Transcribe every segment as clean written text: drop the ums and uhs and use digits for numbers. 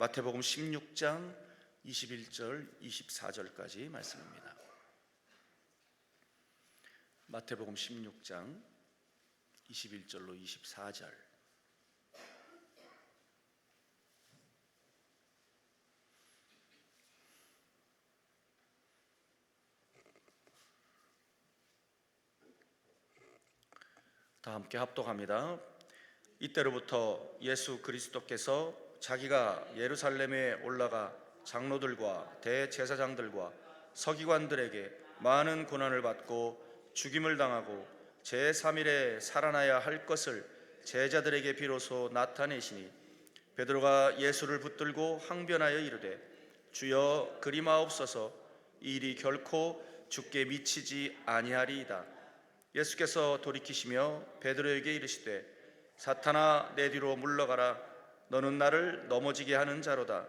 마태복음 16장 21절 24절까지 말씀입니다. 마태복음 16장 21절로 24절. 다 함께 합독합니다. 이때로부터 예수 그리스도께서 자기가 예루살렘에 올라가 장로들과 대제사장들과 서기관들에게 많은 고난을 받고 죽임을 당하고 제3일에 살아나야 할 것을 제자들에게 비로소 나타내시니, 베드로가 예수를 붙들고 항변하여 이르되, 주여 그리마옵소서, 이 일이 결코 주께 미치지 아니하리이다. 예수께서 돌이키시며 베드로에게 이르시되, 사탄아, 내 뒤로 물러가라. 너는 나를 넘어지게 하는 자로다.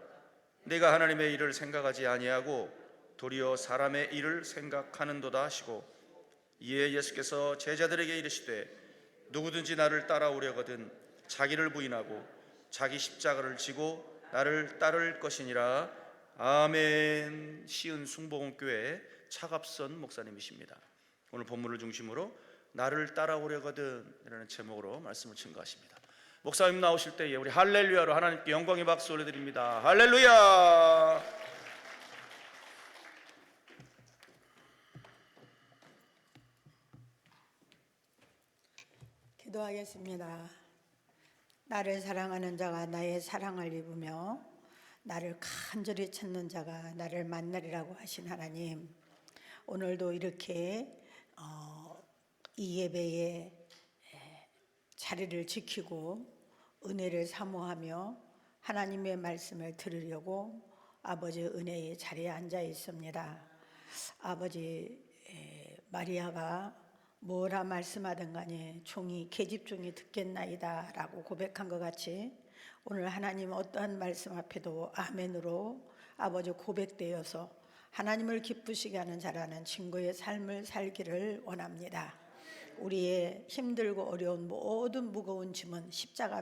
내가 하나님의 일을 생각하지 아니하고 도리어 사람의 일을 생각하는도다 하시고, 이에 예수께서 제자들에게 이르시되, 누구든지 나를 따라오려거든 자기를 부인하고 자기 십자가를 지고 나를 따를 것이니라. 아멘. 시은 숭복음교회 차갑선 목사님이십니다. 오늘 본문을 중심으로 나를 따라오려거든 이라는 제목으로 말씀을 증거하십니다. 목사님 나오실 때에 우리 할렐루야로 하나님께 영광의 박수 올려드립니다. 할렐루야. 기도하겠습니다. 나를 사랑하는 자가 나의 사랑을 입으며 나를 간절히 찾는 자가 나를 만나리라고 하신 하나님, 오늘도 이렇게 이 예배에 자리를 지키고 은혜를 사모하며 하나님의 말씀을 들으려고 아버지 은혜의 자리에 앉아 있습니다. 아버지, 마리아가 뭐라 말씀하든 간에 종이 계집종이 듣겠나이다 라고 고백한 것 같이, 오늘 하나님 어떠한 말씀 앞에도 아멘으로 아버지 고백되어서 하나님을 기쁘시게 하는 자라는 친구의 삶을 살기를 원합니다. 우리의 힘들고 어려운 모든 무거운 짐은 십자가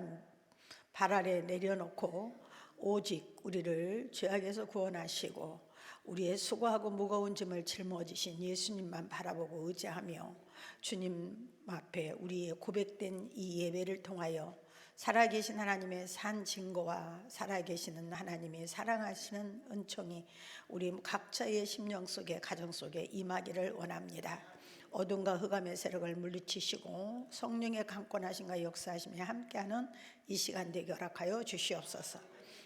발 아래 내려놓고 오직 우리를 죄악에서 구원하시고 우리의 수고하고 무거운 짐을 짊어지신 예수님만 바라보고 의지하며 주님 앞에 우리의 고백된 이 예배를 통하여 살아계신 하나님의 산 증거와 살아계시는 하나님의 사랑하시는 은총이 우리 각자의 심령 속에, 가정 속에 임하기를 원합니다. 어둠과 흑암의 세력을 물리치시고 성령의 강권하심과 역사하심에 함께하는 이 시간 되게 허락하여 주시옵소서.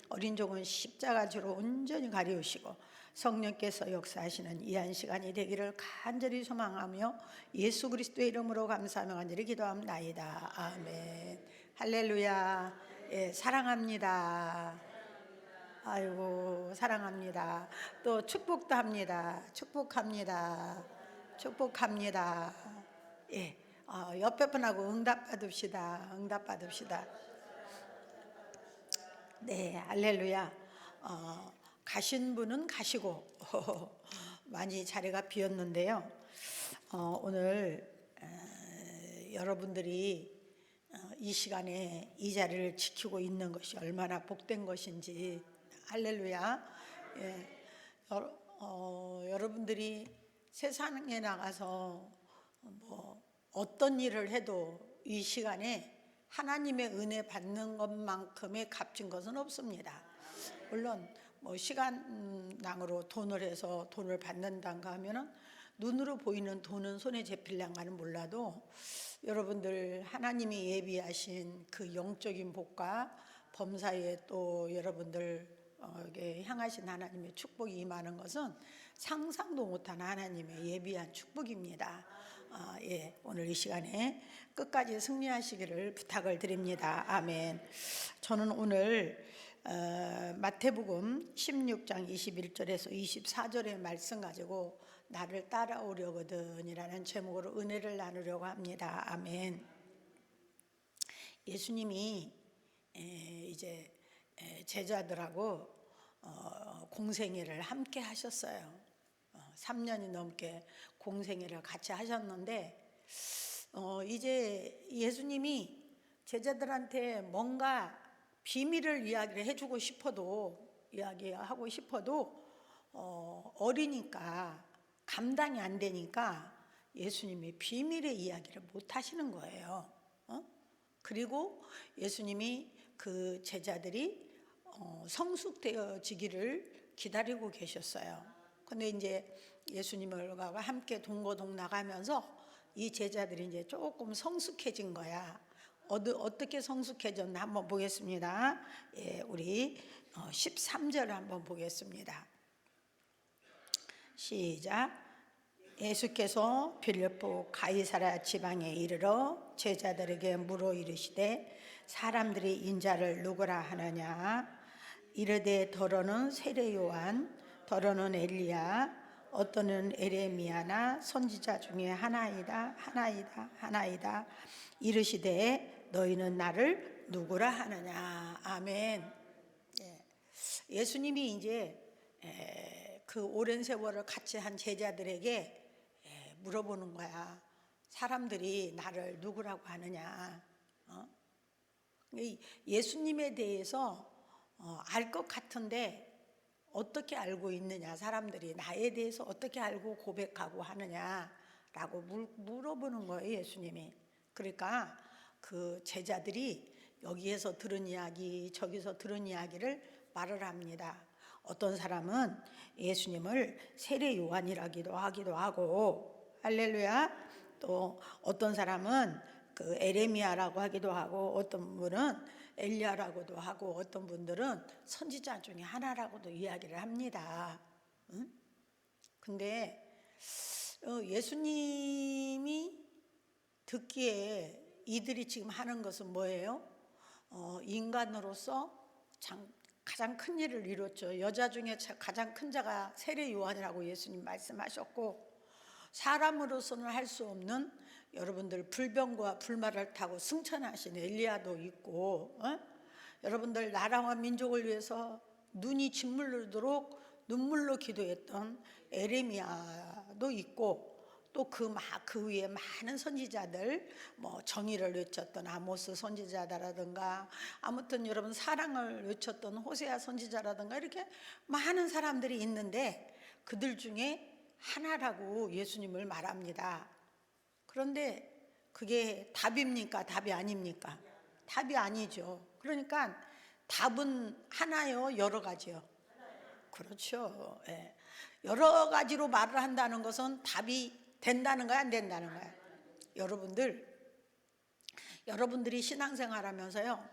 어린 종은 십자가지로 온전히 가리우시고 성령께서 역사하시는 이 한 시간이 되기를 간절히 소망하며 예수 그리스도의 이름으로 감사하며 간절히 기도합나이다. 아멘. 할렐루야. 예, 사랑합니다. 아이고, 사랑합니다. 또 축복도 합니다. 축복합니다. 축복합니다. 예, 옆에 분하고 응답 받읍시다. 응답 받읍시다. 네, 할렐루야. 가신 분은 가시고 많이 자리가 비었는데요. 오늘 여러분들이 이 시간에 이 자리를 지키고 있는 것이 얼마나 복된 것인지, 할렐루야. 예, 여러분들이 세상에 나가서 뭐 어떤 일을 해도 이 시간에 하나님의 은혜 받는 것만큼의 값진 것은 없습니다. 물론 뭐 시간당으로 돈을 해서 돈을 받는단가 하면은 눈으로 보이는 돈은 손에 잡힐랑가는 몰라도 여러분들 하나님이 예비하신 그 영적인 복과 범사에 또 여러분들에게 향하신 하나님의 축복이 임하는 것은 상상도 못한 하나님의 예비한 축복입니다. 예, 오늘 이 시간에 끝까지 승리하시기를 부탁을 드립니다. 아멘. 저는 오늘 마태복음 16장 21절에서 24절의 말씀 가지고 나를 따라오려거든 이라는 제목으로 은혜를 나누려고 합니다. 아멘. 예수님이 이제 제자들하고 공생애를 함께 하셨어요. 3년이 넘게 공생애를 같이 하셨는데 이제 예수님이 제자들한테 뭔가 비밀을 이야기를 해주고 싶어도 이야기하고 싶어도 어리니까 감당이 안 되니까 예수님이 비밀의 이야기를 못 하시는 거예요. 그리고 예수님이 그 제자들이 성숙되어지기를 기다리고 계셨어요. 근데 이제 예수님과 함께 동고동락하면서 이 제자들이 이제 조금 성숙해진 거야. 어떻게 성숙해졌나 한번 보겠습니다. 예, 우리 13절 한번 보겠습니다. 시작. 예수께서 빌립보 가이사랴 지방에 이르러 제자들에게 물어 이르시되 사람들이 인자를 누구라 하느냐. 이르되 더러는 세례 요한, 더러는 엘리야, 어떠는 에레미야나 선지자 중에 하나이다. 이르시되 너희는 나를 누구라 하느냐. 아멘. 예수님이 이제 그 오랜 세월을 같이 한 제자들에게 물어보는 거야. 사람들이 나를 누구라고 하느냐. 예수님에 대해서 알 것 같은데 어떻게 알고 있느냐. 사람들이 나에 대해서 어떻게 알고 고백하고 하느냐라고 물어보는 거예요, 예수님이. 그러니까 그 제자들이 여기에서 들은 이야기, 저기서 들은 이야기를 말을 합니다. 어떤 사람은 예수님을 세례 요한이라기도 하기도 하고, 할렐루야. 또 어떤 사람은 그 에레미야라고 하기도 하고, 어떤 분은 엘리야라고도 하고, 어떤 분들은 선지자 중에 하나라고도 이야기를 합니다. 근데 예수님이 듣기에 이들이 지금 하는 것은 뭐예요? 인간으로서 가장 큰 일을 이뤘죠. 여자 중에 가장 큰 자가 세례 요한이라고 예수님 말씀하셨고, 사람으로서는 할 수 없는 여러분들 불병과 불말을 타고 승천하신 엘리야도 있고, 여러분들 나라와 민족을 위해서 눈이 짓물르도록 눈물로 기도했던 에레미야도 있고, 또 그 위에 많은 선지자들, 뭐 정의를 외쳤던 아모스 선지자라든가, 아무튼 여러분 사랑을 외쳤던 호세아 선지자라든가, 이렇게 많은 사람들이 있는데 그들 중에 하나라고 예수님을 말합니다. 그런데 그게 답입니까? 답이 아닙니까? 답이 아니죠. 그러니까 답은 하나요? 여러 가지요? 그렇죠. 예. 여러 가지로 말을 한다는 것은 답이 된다는 거야, 안 된다는 거야? 여러분들이 신앙생활 하면서요, 막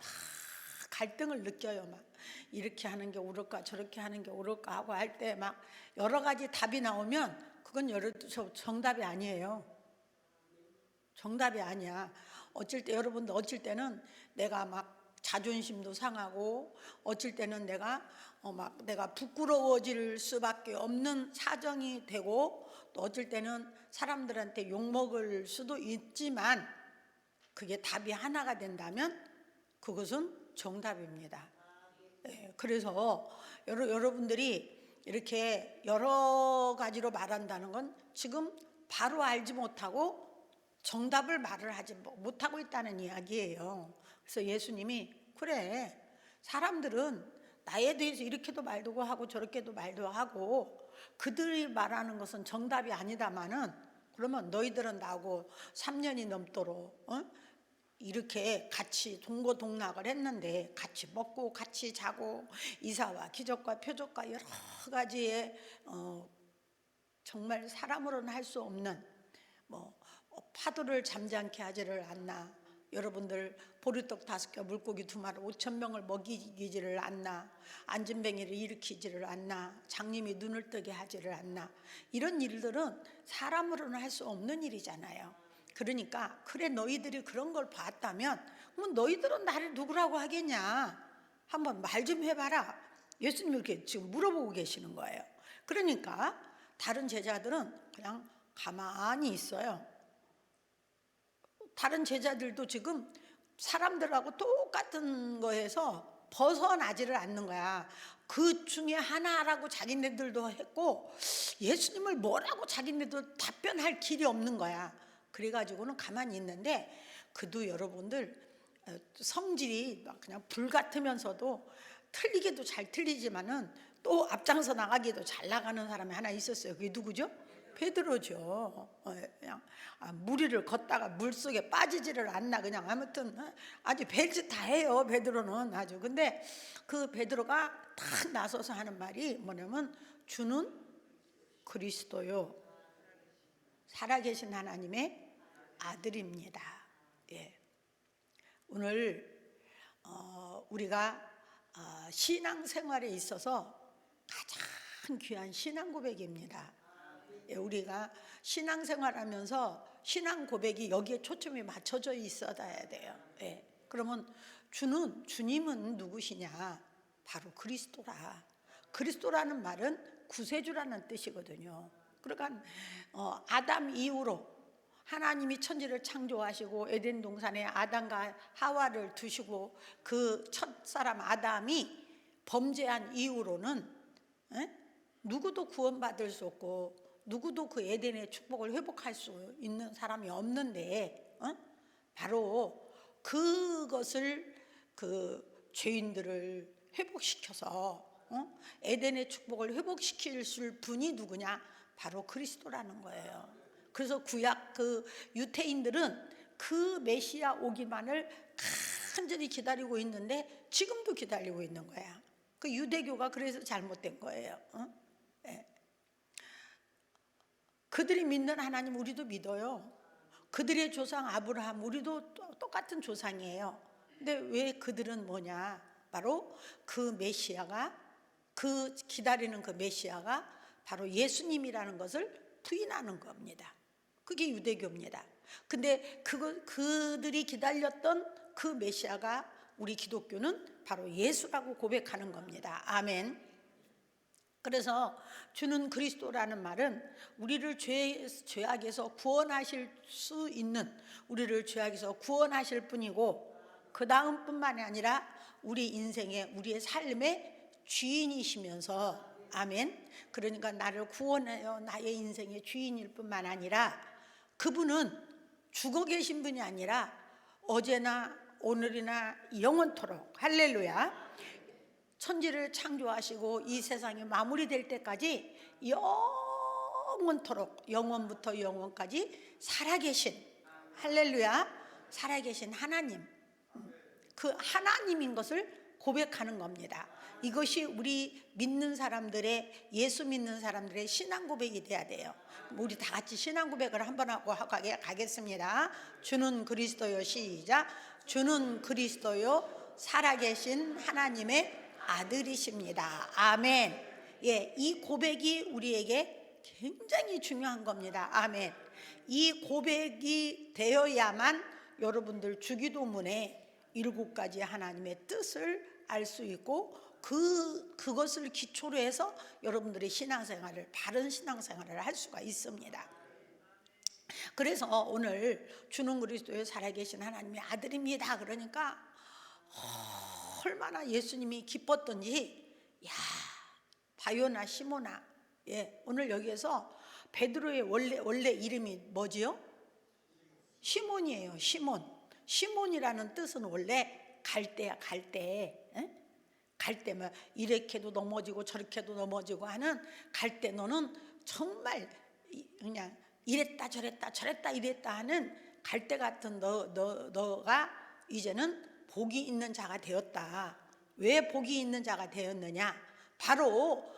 갈등을 느껴요. 막 이렇게 하는 게 옳을까, 저렇게 하는 게 옳을까 하고 할 때 막 여러 가지 답이 나오면 그건 정답이 아니에요. 정답이 아니야. 여러분들 어쩔 때는 내가 막 자존심도 상하고, 어쩔 때는 내가 부끄러워질 수밖에 없는 사정이 되고, 또 어쩔 때는 사람들한테 욕먹을 수도 있지만, 그게 답이 하나가 된다면 그것은 정답입니다. 그래서 여러분들이 이렇게 여러 가지로 말한다는 건 지금 바로 알지 못하고 정답을 말을 하지 못하고 있다는 이야기예요. 그래서 예수님이 그래, 사람들은 나에 대해서 이렇게도 말도 하고 저렇게도 말도 하고, 그들이 말하는 것은 정답이 아니다마는, 그러면 너희들은 나하고 3년이 넘도록 이렇게 같이 동고동락을 했는데, 같이 먹고 같이 자고, 이사와 기적과 표적과 여러 가지의 정말 사람으로는 할 수 없는 파도를 잠잠케 하지를 않나, 여러분들 보리떡 5개 물고기 2마리 5,000명을 먹이지를 않나, 안진뱅이를 일으키지를 않나, 장님이 눈을 뜨게 하지를 않나, 이런 일들은 사람으로는 할 수 없는 일이잖아요. 그러니까 그래, 너희들이 그런 걸 봤다면 그럼 너희들은 나를 누구라고 하겠냐, 한번 말 좀 해봐라. 예수님이 이렇게 지금 물어보고 계시는 거예요. 그러니까 다른 제자들은 그냥 가만히 있어요. 다른 제자들도 지금 사람들하고 똑같은 거에서 벗어나지를 않는 거야. 그 중에 하나라고 자기네들도 했고, 예수님을 뭐라고 자기네도 답변할 길이 없는 거야. 그래가지고는 가만히 있는데, 그도 여러분들 성질이 막 그냥 불 같으면서도 틀리게도 잘 틀리지만은 또 앞장서 나가기도 잘 나가는 사람이 하나 있었어요. 그게 누구죠? 베드로죠. 그냥 무리를 걷다가 물 속에 빠지지를 않나 그냥 아무튼 아주 별짓 다 해요. 베드로는 아주. 근데 그 베드로가 딱 나서서 하는 말이 뭐냐면 주는 그리스도요, 살아계신 하나님의 아들입니다. 예. 오늘 우리가 신앙생활에 있어서 가장 귀한 신앙 고백입니다. 예, 우리가 신앙생활하면서 신앙 고백이 여기에 초점이 맞춰져 있어야 돼요. 예. 그러면 주님은 누구시냐? 바로 그리스도라. 그리스도라는 말은 구세주라는 뜻이거든요. 그러니까 아담 이후로 하나님이 천지를 창조하시고 에덴 동산에 아담과 하와를 두시고 그 첫사람 아담이 범죄한 이후로는 누구도 구원받을 수 없고 누구도 그 에덴의 축복을 회복할 수 있는 사람이 없는데 바로 그것을 그 죄인들을 회복시켜서 에덴의 축복을 회복시킬 분이 누구냐? 바로 그리스도라는 거예요. 그래서 구약 그 유태인들은 그 메시아 오기만을 간절히 기다리고 있는데 지금도 기다리고 있는 거야. 그 유대교가 그래서 잘못된 거예요. 네. 그들이 믿는 하나님 우리도 믿어요. 그들의 조상 아브라함 우리도 똑같은 조상이에요. 근데 왜 그들은 뭐냐? 바로 그 메시아가, 그 기다리는 그 메시아가 바로 예수님이라는 것을 부인하는 겁니다. 그게 유대교입니다. 근데 그들이 기다렸던 그 메시아가 우리 기독교는 바로 예수라고 고백하는 겁니다. 아멘. 그래서 주는 그리스도라는 말은 우리를 죄악에서 구원하실 수 있는, 우리를 죄악에서 구원하실 분이고 그 다음뿐만이 아니라 우리 인생의, 우리의 삶의 주인이시면서, 아멘. 그러니까 나를 구원하여 나의 인생의 주인일 뿐만 아니라 그분은 죽어 계신 분이 아니라 어제나 오늘이나 영원토록, 할렐루야, 천지를 창조하시고 이 세상이 마무리될 때까지 영원토록, 영원부터 영원까지 살아계신, 할렐루야, 살아계신 하나님, 그 하나님인 것을 고백하는 겁니다. 이것이 우리 믿는 사람들의, 예수 믿는 사람들의 신앙 고백이 돼야 돼요. 우리 다 같이 신앙 고백을 한번 하고 가겠습니다. 주는 그리스도요, 시작. 주는 그리스도요, 살아계신 하나님의 아들이십니다. 아멘. 예, 이 고백이 우리에게 굉장히 중요한 겁니다. 아멘. 이 고백이 되어야만 여러분들 주기도문에 7가지 하나님의 뜻을 알 수 있고 그것을 기초로 해서 여러분들의 신앙생활을, 바른 신앙생활을 할 수가 있습니다. 그래서 오늘 주는 그리스도의 살아계신 하나님의 아들입니다. 그러니까 얼마나 예수님이 기뻤던지, 야, 바요나 시모나, 예, 오늘 여기에서 베드로의 원래 이름이 뭐지요? 시몬이에요. 시몬이라는 뜻은 원래 갈대야, 갈대. 갈대, 뭐 이렇게도 넘어지고 저렇게도 넘어지고 하는 갈대. 너는 정말 그냥 이랬다 저랬다 이랬다 하는 갈대 같은 너가 이제는 복이 있는 자가 되었다. 왜 복이 있는 자가 되었느냐? 바로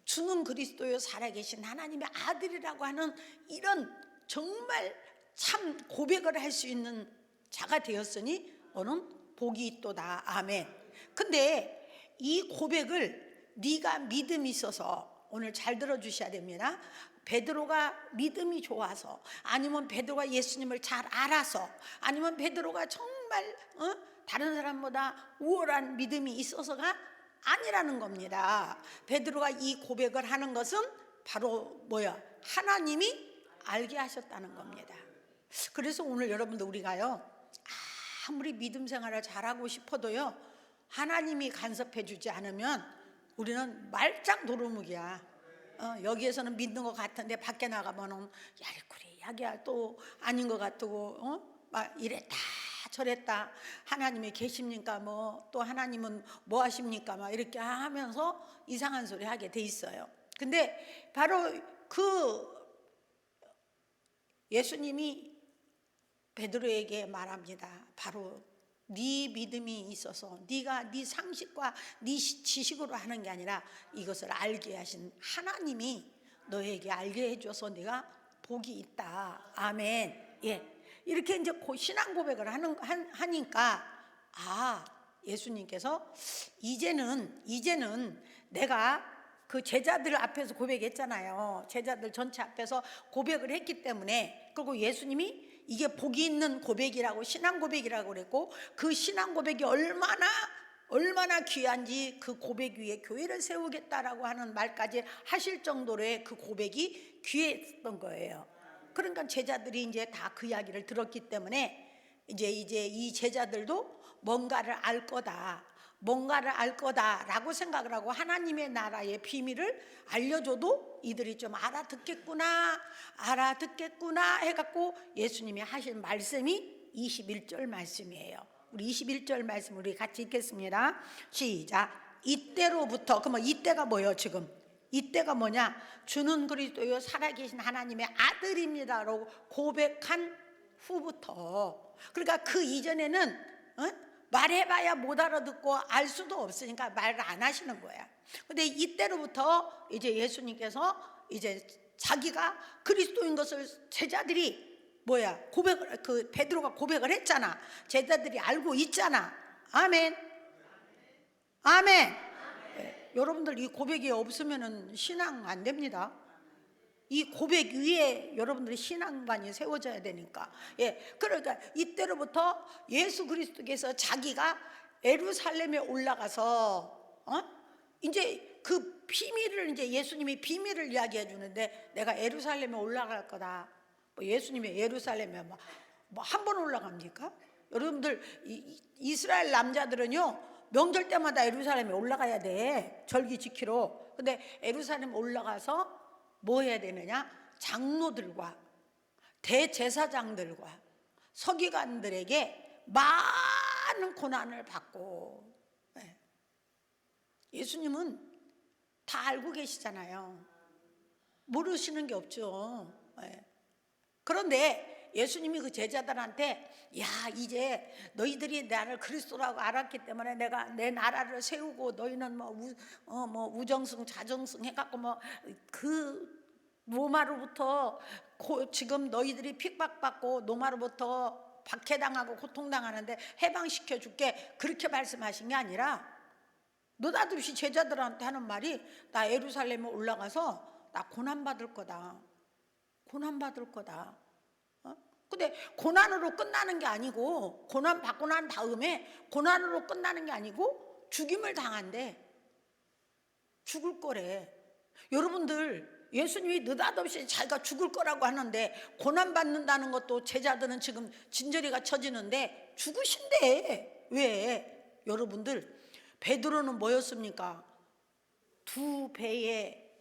주는 그리스도요, 살아계신 하나님의 아들이라고 하는 이런 정말 참 고백을 할 수 있는 자가 되었으니 너는 복이 있도다. 아멘. 근데 이 고백을 네가 믿음이 있어서, 오늘 잘 들어주셔야 됩니다. 베드로가 믿음이 좋아서, 아니면 베드로가 예수님을 잘 알아서, 아니면 베드로가 정말 다른 사람보다 우월한 믿음이 있어서가 아니라는 겁니다. 베드로가 이 고백을 하는 것은 바로 뭐야? 하나님이 알게 하셨다는 겁니다. 그래서 오늘 여러분들 우리가요, 아무리 믿음 생활을 잘하고 싶어도요, 하나님이 간섭해 주지 않으면 우리는 말짱 도루묵이야. 여기에서는 믿는 것 같은데 밖에 나가면은 야리꾸리 야기야 또 아닌 것 같고 막 이랬다 저랬다. 하나님이 계십니까? 뭐 또 하나님은 뭐 하십니까? 막 이렇게 하면서 이상한 소리 하게 돼 있어요. 근데 바로 그 예수님이 베드로에게 말합니다. 바로 네 믿음이 있어서 네가 네 상식과 네 지식으로 하는 게 아니라 이것을 알게 하신 하나님이 너에게 알게 해줘서 네가 복이 있다. 아멘. 예. 이렇게 이제 신앙 고백을 하니까 예수님께서 이제는 내가 그 제자들 앞에서 고백했잖아요. 제자들 전체 앞에서 고백을 했기 때문에, 그리고 예수님이 이게 복이 있는 고백이라고, 신앙 고백이라고 그랬고, 그 신앙 고백이 얼마나 귀한지 그 고백 위에 교회를 세우겠다라고 하는 말까지 하실 정도로의 그 고백이 귀했던 거예요. 그러니까 제자들이 이제 다 그 이야기를 들었기 때문에 이제 이 제자들도 뭔가를 알 거다라고 생각을 하고, 하나님의 나라의 비밀을 알려줘도 이들이 좀 알아듣겠구나 해갖고 예수님이 하신 말씀이 21절 말씀이에요. 우리 21절 말씀 우리 같이 읽겠습니다. 시작. 이때로부터, 그러면 이때가 뭐예요? 지금 이때가 뭐냐? 주는 그리스도요 살아계신 하나님의 아들입니다라고 고백한 후부터, 그러니까 그 이전에는 말해봐야 못 알아듣고 알 수도 없으니까 말을 안 하시는 거야. 근데 이때로부터 이제 예수님께서 이제 자기가 그리스도인 것을 제자들이 그 베드로가 고백을 했잖아. 제자들이 알고 있잖아. 아멘. 네, 여러분들 이 고백이 없으면은 신앙 안 됩니다. 이 고백 위에 여러분들의 신앙관이 세워져야 되니까. 그러니까 이때로부터 예수 그리스도께서 자기가 예루살렘에 올라가서 이제 그 비밀을, 이제 예수님이 비밀을 이야기해 주는데, 내가 예루살렘에 올라갈 거다. 예수님이 예루살렘에 뭐 한 번 올라갑니까? 여러분들 이스라엘 남자들은요 명절 때마다 예루살렘에 올라가야 돼, 절기 지키러. 근데 예루살렘 올라가서 뭐 해야 되느냐? 장로들과 대제사장들과 서기관들에게 많은 고난을 받고, 예수님은 다 알고 계시잖아요. 모르시는 게 없죠. 그런데 예수님이 그 제자들한테, 이제 너희들이 나를 그리스도라고 알았기 때문에 내가 내 나라를 세우고, 너희는 우정승 자정승 해갖고 그 로마로부터 지금 너희들이 핍박받고 로마로부터 박해당하고 고통당하는데 해방시켜 줄게, 그렇게 말씀하신 게 아니라, 느닷없이 제자들한테 하는 말이, 나 예루살렘에 올라가서 나 고난받을 거다. 근데 고난으로 끝나는 게 아니고, 고난 받고 난 다음에 고난으로 끝나는 게 아니고 죽임을 당한대. 죽을 거래. 여러분들, 예수님이 느닷없이 자기가 죽을 거라고 하는데, 고난 받는다는 것도 제자들은 지금 진저리가 쳐지는데 죽으신대. 왜? 여러분들, 베드로는 뭐였습니까? 두 배에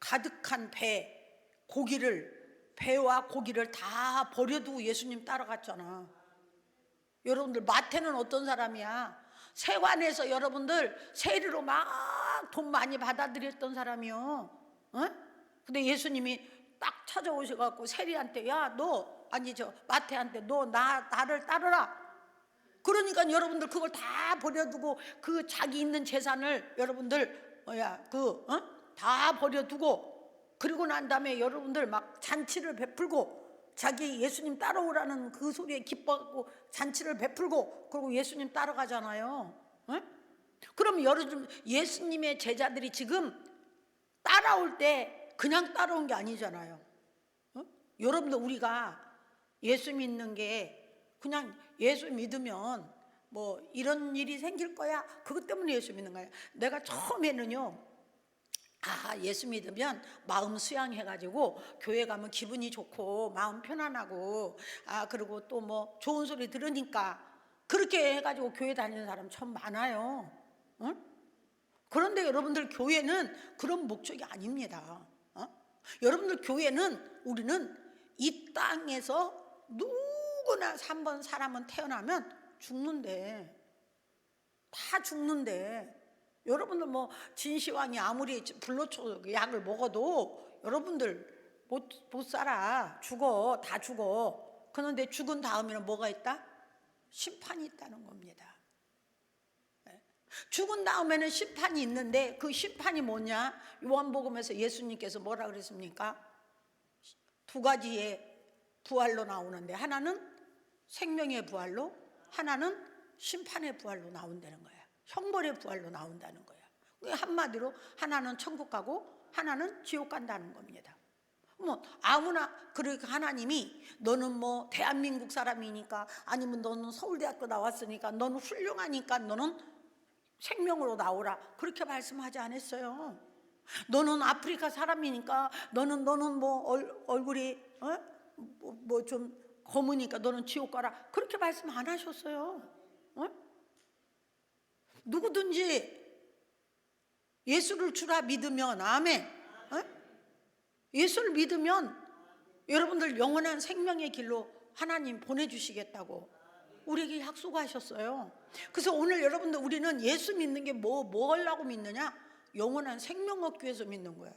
가득한 배와 고기를 다 버려두고 예수님 따라갔잖아. 여러분들, 마태는 어떤 사람이야? 세관에서 여러분들 세리로 막 돈 많이 받아들였던 사람이요. 근데 예수님이 딱 찾아오셔갖고 세리한테, 마태한테, 너 나를 따르라. 그러니까 여러분들 그걸 다 버려두고, 그 자기 있는 재산을 여러분들 다 버려두고, 그리고 난 다음에 여러분들 막 잔치를 베풀고, 자기 예수님 따라오라는 그 소리에 기뻐하고 잔치를 베풀고, 그리고 예수님 따라가잖아요. 그럼 여러분, 예수님의 제자들이 지금 따라올 때 그냥 따라온 게 아니잖아요. 여러분들, 우리가 예수 믿는 게 그냥 예수 믿으면 이런 일이 생길 거야, 그것 때문에 예수 믿는 거야. 내가 처음에는요, 예수 믿으면 마음 수양해가지고 교회 가면 기분이 좋고 마음 편안하고, 그리고 또 좋은 소리 들으니까 그렇게 해가지고 교회 다니는 사람 참 많아요. 그런데 여러분들, 교회는 그런 목적이 아닙니다. 여러분들, 교회는, 우리는 이 땅에서 누구나 한 번 사람은 태어나면 죽는데, 다 죽는데, 여러분들 뭐 진시황이 아무리 불로초 약을 먹어도 여러분들 못 살아. 죽어. 다 죽어. 그런데 죽은 다음에는 뭐가 있다? 심판이 있다는 겁니다. 죽은 다음에는 심판이 있는데 그 심판이 뭐냐? 요한복음에서 예수님께서 뭐라 그랬습니까? 두 가지의 부활로 나오는데, 하나는 생명의 부활로, 하나는 심판의 부활로 나온다는 거야. 형벌의 부활로 나온다는 거야. 한마디로 하나는 천국 가고 하나는 지옥 간다는 겁니다. 뭐 아무나, 그러니까 하나님이 너는 뭐 대한민국 사람이니까, 아니면 너는 서울대학교 나왔으니까, 너는 훌륭하니까 너는 생명으로 나오라, 그렇게 말씀하지 않았어요. 너는 아프리카 사람이니까, 너는 뭐 얼굴이 뭐 좀 검으니까 너는 지옥 가라, 그렇게 말씀 안 하셨어요. 누구든지 예수를 주라 믿으면, 아멘, 예수를 믿으면 여러분들 영원한 생명의 길로 하나님 보내주시겠다고 우리에게 약속하셨어요. 그래서 오늘 여러분들, 우리는 예수 믿는 게 뭐 하려고 믿느냐? 영원한 생명 얻기 위해서 믿는 거야.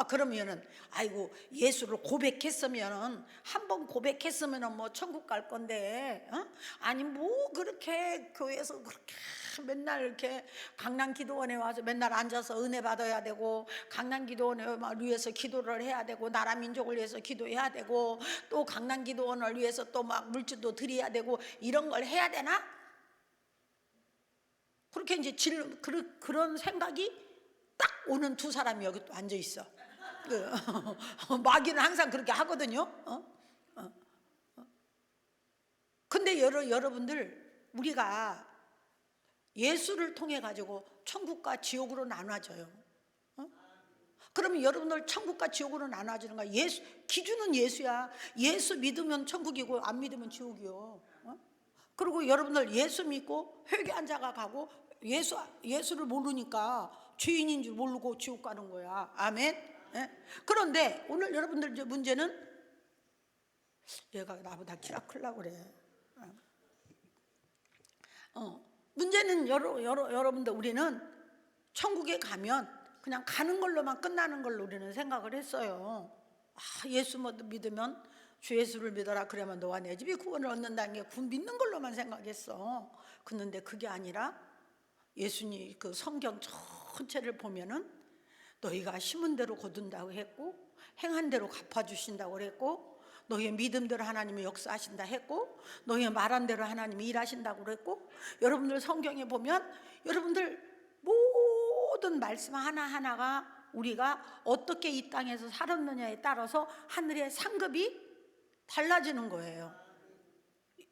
그러면은, 아이고, 예수를 고백했으면은, 한 번 고백했으면은 뭐 천국 갈 건데, 아니 뭐 그렇게 교회에서 그렇게 맨날 이렇게 강남기도원에 와서 맨날 앉아서 은혜 받아야 되고, 강남기도원을 위해서 기도를 해야 되고, 나라 민족을 위해서 기도해야 되고, 또 강남기도원을 위해서 또 막 물질도 드려야 되고, 이런 걸 해야 되나? 그렇게 이제 그런 생각이 딱 오는 두 사람이 여기 또 앉아 있어. 마귀는 항상 그렇게 하거든요. 근데 여러분들, 우리가 예수를 통해 가지고 천국과 지옥으로 나눠져요. 그러면 여러분들, 천국과 지옥으로 나눠지는 거야. 기준은 예수야. 예수 믿으면 천국이고 안 믿으면 지옥이요. 그리고 여러분들, 예수 믿고 회개한 자가 가고, 예수를 모르니까 죄인인 줄 모르고 지옥 가는 거야. 아멘. 그런데 오늘 여러분들 문제는, 얘가 나보다 키가 크려고 그래. 문제는 여러분들, 우리는 천국에 가면 그냥 가는 걸로만 끝나는 걸로 우리는 생각을 했어요. 예수 믿으면, 주 예수를 믿어라, 그러면 너와 내 집이 구원을 얻는다는 게 군 믿는 걸로만 생각했어. 그런데 그게 아니라 예수님 그 성경 전체를 보면은, 너희가 심은 대로 거둔다고 했고, 행한 대로 갚아주신다고 그랬고, 너희의 믿음대로 하나님이 역사하신다 했고, 너희의 말한 대로 하나님이 일하신다고 그랬고, 여러분들 성경에 보면 여러분들 모든 말씀 하나하나가 우리가 어떻게 이 땅에서 살았느냐에 따라서 하늘의 상급이 달라지는 거예요.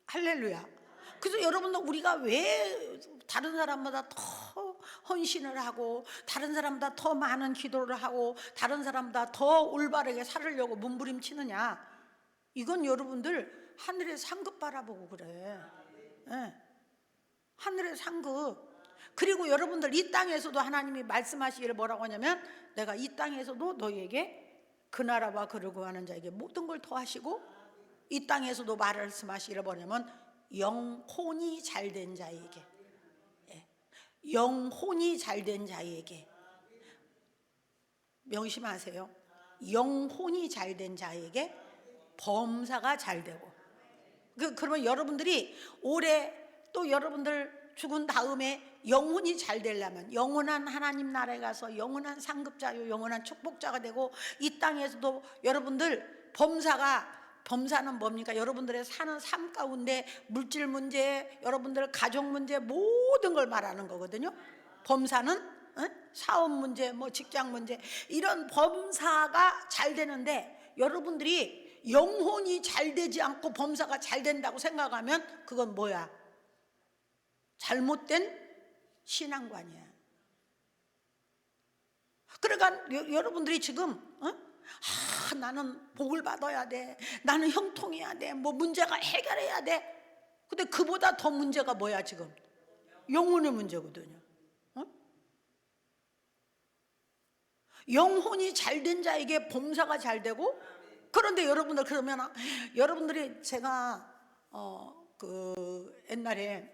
할렐루야. 그래서 여러분들, 우리가 왜 다른 사람보다 더 헌신을 하고, 다른 사람보다 더 많은 기도를 하고, 다른 사람보다 더 올바르게 살으려고 몸부림치느냐? 이건 여러분들 하늘의 상급 바라보고 그래. 하늘의 상급. 그리고 여러분들, 이 땅에서도 하나님이 말씀하시기를 뭐라고 하냐면, 내가 이 땅에서도 너희에게 그 나라와 그를 구하는 자에게 모든 걸 더하시고, 이 땅에서도 말씀하시기를 뭐냐면, 영혼이 잘된 자에게, 영혼이 잘된 자에게, 명심하세요. 영혼이 잘된 자에게 범사가 잘되고. 그러면 여러분들이 올해 또 여러분들 죽은 다음에 영혼이 잘 되려면, 영원한 하나님 나라에 가서 영원한 상급자요, 영원한 축복자가 되고, 이 땅에서도 여러분들 범사는 뭡니까? 여러분들의 사는 삶 가운데 물질 문제, 여러분들 가족 문제, 모든 걸 말하는 거거든요. 범사는 사업 문제, 뭐 직장 문제, 이런 범사가 잘 되는데, 여러분들이 영혼이 잘 되지 않고 범사가 잘 된다고 생각하면 그건 뭐야? 잘못된 신앙관이야. 그러니까 여러분들이 지금 나는 복을 받아야 돼, 나는 형통해야 돼, 뭐 문제가 해결해야 돼. 근데 그보다 더 문제가 뭐야? 지금 영혼의 문제거든요. 영혼이 잘된 자에게 범사가 잘 되고, 그런데 여러분들, 그러면 여러분들이, 제가 옛날에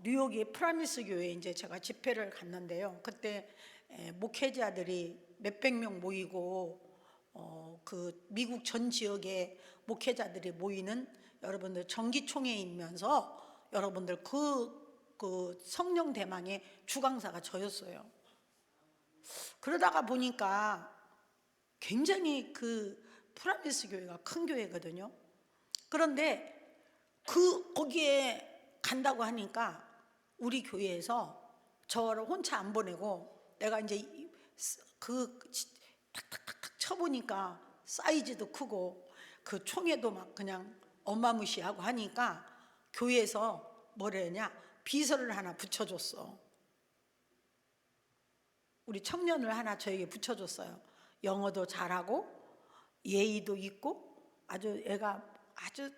뉴욕의 프라미스 교회에 이제 제가 집회를 갔는데요. 그때 목회자들이 몇백 명 모이고 그 미국 전 지역의 목회자들이 모이는, 여러분들 정기총회이면서 여러분들 그 성령 대망의 주강사가 저였어요. 그러다가 보니까 굉장히 그 프라미스 교회가 큰 교회거든요. 그런데 거기에 간다고 하니까 우리 교회에서 저를 혼자 안 보내고, 내가 이제 탁탁탁탁 쳐보니까 사이즈도 크고 그 총회도 막 그냥 어마무시하고 하니까 교회에서 뭐라 했냐, 비서를 하나 붙여줬어. 우리 청년을 하나 저에게 붙여줬어요. 영어도 잘하고 예의도 있고, 아주 얘가 아주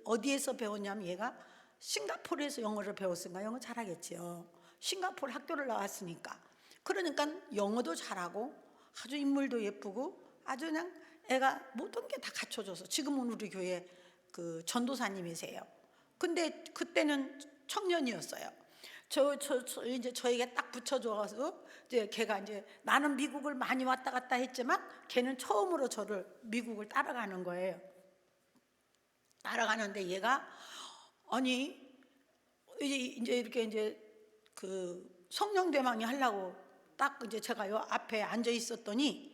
어디에서 배웠냐면, 얘가 싱가포르에서 영어를 배웠으니까 영어 잘하겠지요. 싱가포르 학교를 나왔으니까. 그러니까 영어도 잘하고 아주 인물도 예쁘고 아주 그냥 애가 모든 게 다 갖춰줘서 지금은 우리 교회 그 전도사님이세요. 근데 그때는 청년이었어요. 이제 저에게 딱 붙여줘서, 이제 걔가 이제, 나는 미국을 많이 왔다 갔다 했지만 걔는 처음으로 저를 미국을 따라가는 거예요. 따라가는데 얘가, 아니 이제 이렇게 이제 그 성령대망이 하려고 딱 이제 제가 요 앞에 앉아 있었더니,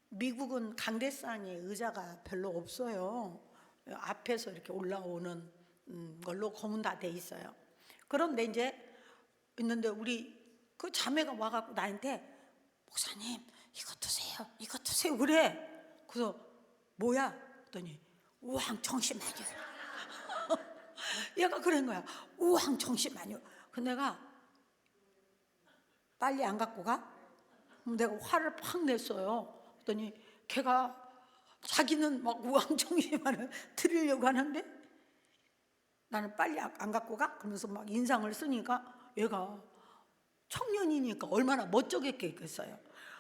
미국은 강대상에 의자가 별로 없어요. 앞에서 이렇게 올라오는 걸로 거문 다 돼 있어요. 그런데 이제 있는데 우리 그 자매가 와갖고 나한테, 목사님 이거 드세요, 이거 드세요 그래. 그래서 뭐야 그랬더니, 우황청심환유. 얘가 그런 거야, 우황청심환유. 그 내가 빨리 안 갖고 가? 내가 화를 팍 냈어요. 그랬더니 걔가 자기는 막 우황청심환을 드리려고 하는데 나는 빨리 안 갖고 가? 그러면서 막 인상을 쓰니까, 얘가 청년이니까 얼마나 멋쩍겠어요.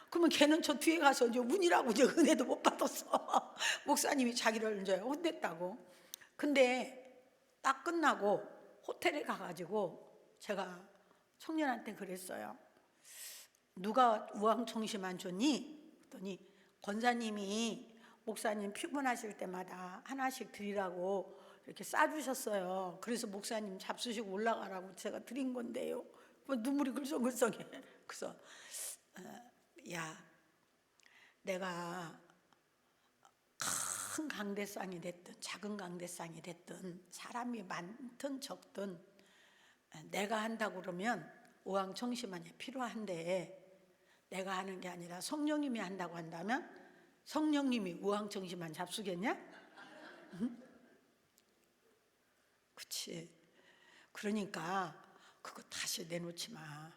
그러면 걔는 저 뒤에 가서 이제 운이라고 이제 은혜도 못 받았어. 목사님이 자기를 이제 혼냈다고. 근데 딱 끝나고 호텔에 가가지고 제가 청년한테 그랬어요. 누가 우황청심환 줬니? 그랬더니 권사님이 목사님 피곤하실 때마다 하나씩 드리라고 이렇게 싸주셨어요. 그래서 목사님 잡수시고 올라가라고 제가 드린 건데요. 눈물이 글썽글썽해. 그래서 야, 내가 큰 강대상이 됐든 작은 강대상이 됐든 사람이 많든 적든 내가 한다고 그러면 우황청심환이 필요한데, 내가 하는 게 아니라 성령님이 한다고 한다면 성령님이 우황청심환 잡수겠냐? 응? 그치. 그러니까 그거 다시 내놓지 마.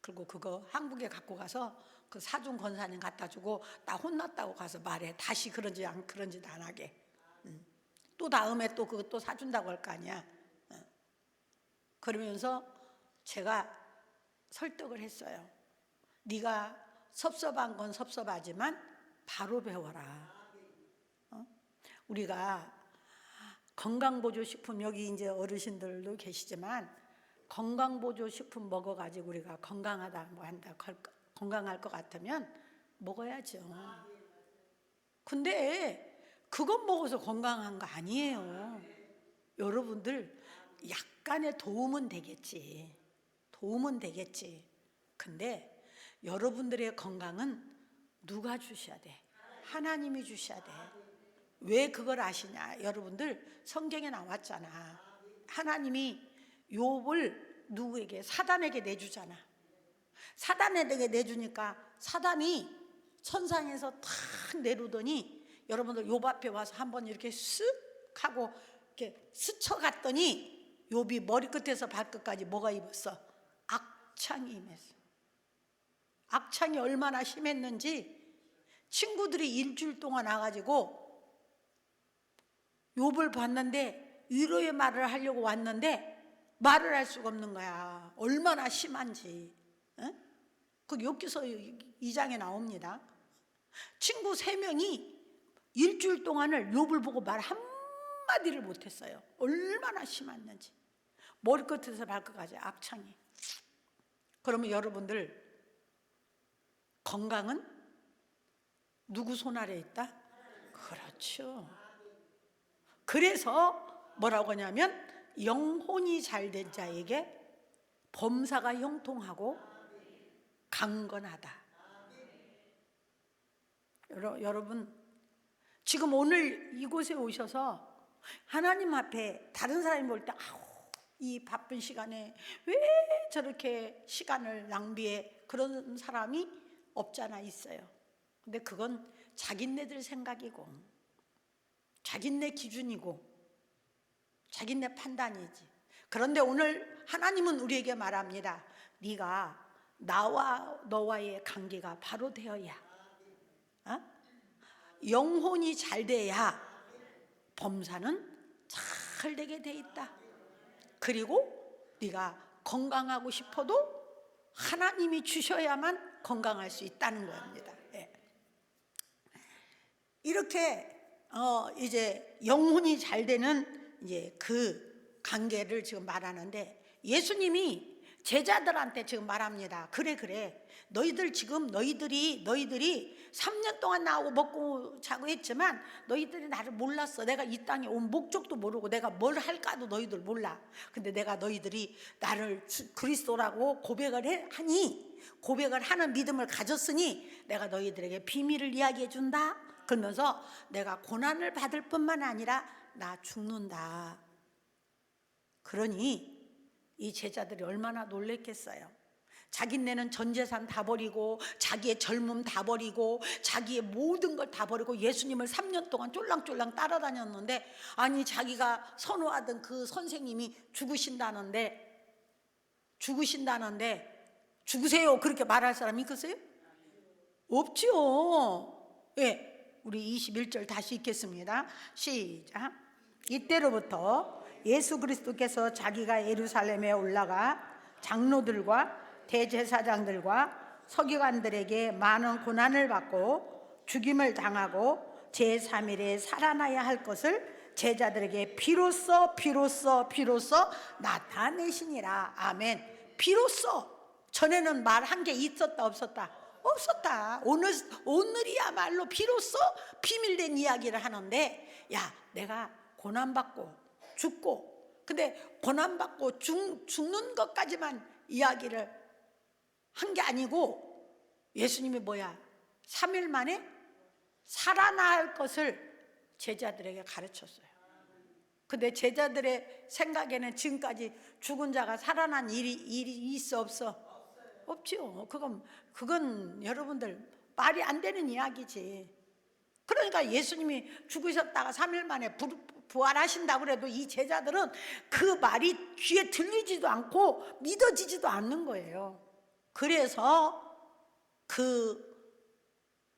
그리고 그거 한국에 갖고 가서 그 사중 권사님 갖다 주고 나 혼났다고 가서 말해. 다시 그런지 안 하게. 또 다음에 또 그거 또 사준다고 할 거 아니야. 그러면서 제가 설득을 했어요. 네가 섭섭한 건 섭섭하지만 바로 배워라. 우리가 건강보조식품, 여기 이제 어르신들도 계시지만 건강보조식품 먹어가지고 우리가 건강하다 뭐 한다, 건강할 것 같으면 먹어야죠. 근데 그것 먹어서 건강한 거 아니에요. 여러분들 약간의 도움은 되겠지. 근데 여러분들의 건강은 누가 주셔야 돼? 하나님이 주셔야 돼. 왜 그걸 아시냐? 여러분들 성경에 나왔잖아. 하나님이 욥을 누구에게? 사단에게 내주잖아. 사단에게 내주니까 사단이 천상에서 탁 내려오더니, 여러분들 욥 앞에 와서 한번 이렇게 쓱 하고 이렇게 스쳐갔더니 욥이 머리끝에서 발끝까지 뭐가 입었어? 악창이 임했어. 악창이 얼마나 심했는지 친구들이 일주일 동안 와가지고 욥을 봤는데 위로의 말을 하려고 왔는데 말을 할 수가 없는 거야. 얼마나 심한지. 그 욥기서 2장에 나옵니다. 친구 3명이 일주일 동안을 욥을 보고 말 한마디를 못했어요. 얼마나 심했는지. 머리끝에서 발끝까지 악창이. 그러면 여러분들 건강은 누구 손 아래 있다? 그렇죠. 그래서 뭐라고 하냐면 영혼이 잘된 자에게 범사가 형통하고 강건하다. 여러분 지금 오늘 이곳에 오셔서 하나님 앞에 다른 사람이 볼 때 이 바쁜 시간에 왜 저렇게 시간을 낭비해, 그런 사람이 없잖아. 있어요. 근데 그건 자기네들 생각이고 자기네 기준이고 자기네 판단이지. 그런데 오늘 하나님은 우리에게 말합니다. 네가 나와 너와의 관계가 바로 되어야, 영혼이 잘 돼야 범사는 잘 되게 돼 있다. 그리고 네가 건강하고 싶어도 하나님이 주셔야만 건강할 수 있다는 겁니다. 예. 이렇게 이제 영혼이 잘 되는 이제 그 관계를 지금 말하는데, 예수님이 제자들한테 지금 말합니다. 그래 너희들 지금 너희들이 3년 동안 나하고 먹고 자고 했지만 너희들이 나를 몰랐어. 내가 이 땅에 온 목적도 모르고 내가 뭘 할까도 너희들 몰라. 근데 내가 너희들이 나를 그리스도라고 고백을 하는 믿음을 가졌으니 내가 너희들에게 비밀을 이야기해 준다. 그러면서 내가 고난을 받을 뿐만 아니라 나 죽는다. 그러니 이 제자들이 얼마나 놀랬겠어요. 자기네는 전 재산 다 버리고 자기의 젊음 다 버리고 자기의 모든 걸 다 버리고 예수님을 3년 동안 쫄랑쫄랑 따라다녔는데, 아니 자기가 선호하던 그 선생님이 죽으신다는데 죽으세요 그렇게 말할 사람이 있겠어요? 없죠. 예, 우리 21절 다시 읽겠습니다. 시작. 이때로부터 예수 그리스도께서 자기가 예루살렘에 올라가 장로들과 대제사장들과 서기관들에게 많은 고난을 받고 죽임을 당하고 제3일에 살아나야 할 것을 제자들에게 비로소 나타내시니라. 아멘. 비로소. 전에는 말한 게 있었다 없었다? 없었다. 오늘이야말로 비로소 비밀된 이야기를 하는데, 야 내가 고난받고 죽고, 근데 고난받고 죽는 것까지만 이야기를 한 게 아니고 예수님이 3일 만에 살아날 것을 제자들에게 가르쳤어요. 근데 제자들의 생각에는 지금까지 죽은 자가 살아난 일이 있어 없어? 없죠. 그건 여러분들 말이 안 되는 이야기지. 그러니까 예수님이 죽으셨다가 3일 만에 부활하신다고 그래도 이 제자들은 그 말이 귀에 들리지도 않고 믿어지지도 않는 거예요. 그래서 그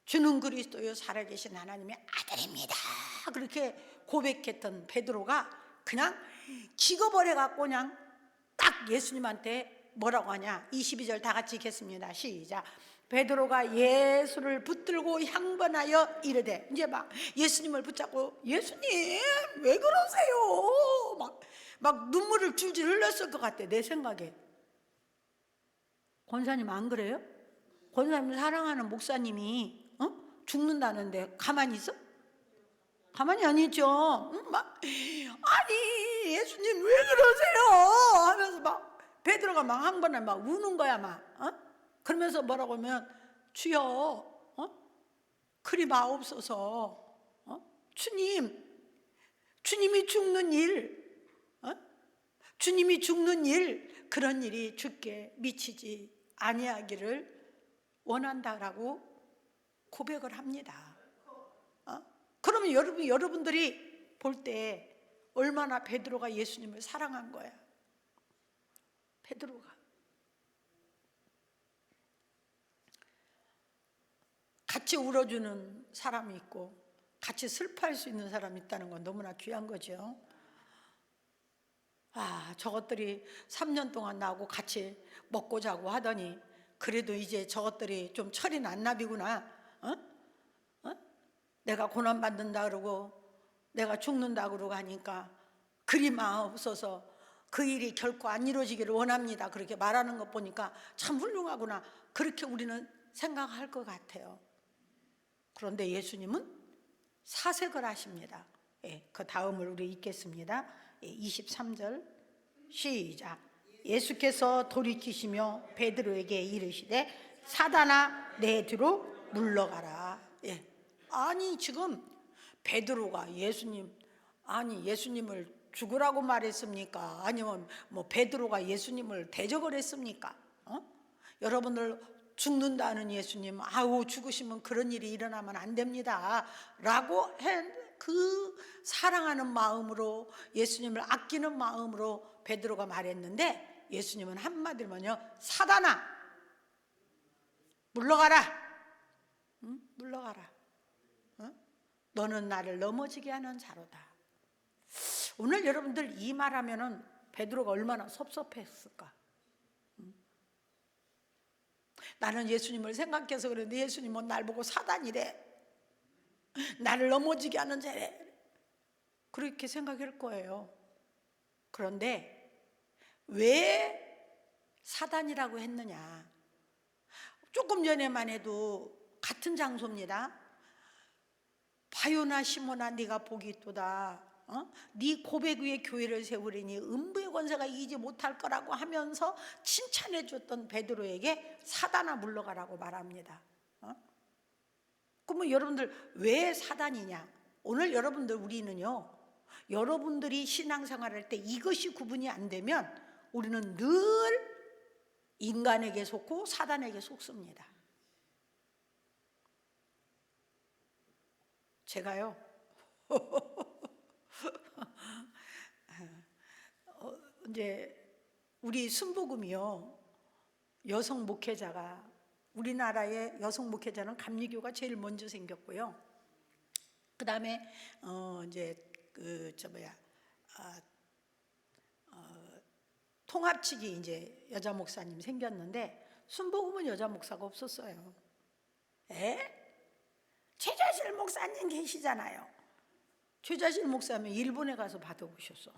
주는 그리스도요 살아계신 하나님의 아들입니다 그렇게 고백했던 베드로가 그냥 기겁을해갖고 그냥 딱 예수님한테 뭐라고 하냐. 22절 다 같이 읽겠습니다. 시작. 베드로가 예수를 붙들고 향번하여 이르되, 이제 막 예수님을 붙잡고 예수님 왜 그러세요? 막 눈물을 줄줄 흘렸을 것 같아. 내 생각에. 권사님 안 그래요? 권사님 사랑하는 목사님이 죽는다는데 가만히 있어? 가만히 안 있죠. 아니 예수님 왜 그러세요? 하면서 막 베드로가 막 한 번에 막 우는 거야 막. 그러면서 뭐라고 하면 주여 그리 마옵소서. 주님이 죽는 일 그런 일이 주께 미치지 아니하기를 원한다라고 고백을 합니다. 그러면 여러분들이 볼 때 얼마나 베드로가 예수님을 사랑한 거야. 베드로가 같이 울어주는 사람이 있고 같이 슬퍼할 수 있는 사람이 있다는 건 너무나 귀한 거죠. 저것들이 3년 동안 나하고 같이 먹고 자고 하더니 그래도 이제 저것들이 좀 철이 난 나비구나. 내가 고난받는다 그러고 내가 죽는다 그러고 하니까 그리 마옵소서, 그 일이 결코 안 이루어지기를 원합니다, 그렇게 말하는 것 보니까 참 훌륭하구나, 그렇게 우리는 생각할 것 같아요. 그런데 예수님은 사색을 하십니다. 그 다음을 우리 읽겠습니다. 23절 시작. 예수께서 돌이키시며 베드로에게 이르시되 사단아 내 뒤로 물러가라. 아니 지금 베드로가 예수님을 죽으라고 말했습니까? 아니면 뭐 베드로가 예수님을 대적을 했습니까? 여러분들 죽는다는 예수님, 아우 죽으시면 그런 일이 일어나면 안 됩니다 라고 그 사랑하는 마음으로, 예수님을 아끼는 마음으로 베드로가 말했는데, 예수님은 한마디로만요, 사단아 물러가라. 물러가라. 너는 나를 넘어지게 하는 자로다. 오늘 여러분들 이 말하면은 베드로가 얼마나 섭섭했을까? 나는 예수님을 생각해서 그랬는데 예수님은 날 보고 사단이래, 나를 넘어지게 하는 자래, 그렇게 생각할 거예요. 그런데 왜 사단이라고 했느냐? 조금 전에만 해도 같은 장소입니다. 바요나 시몬아 네가 복이 있도다, 네 고백 위에 교회를 세우리니 음부의 권세가 이기지 못할 거라고 하면서 칭찬해 줬던 베드로에게 사단아 물러가라고 말합니다. 그러면 여러분들 왜 사단이냐? 오늘 여러분들 우리는요, 여러분들이 신앙생활할 때 이것이 구분이 안 되면 우리는 늘 인간에게 속고 사단에게 속습니다. 제가요 이제 우리 순복음이요, 여성 목회자가, 우리나라의 여성 목회자는 감리교가 제일 먼저 생겼고요. 그 다음에 이제 통합 측이 이제 여자 목사님 생겼는데 순복음은 여자 목사가 없었어요. 최자실 목사님 계시잖아요. 최자실 목사님 일본에 가서 받아오셨어.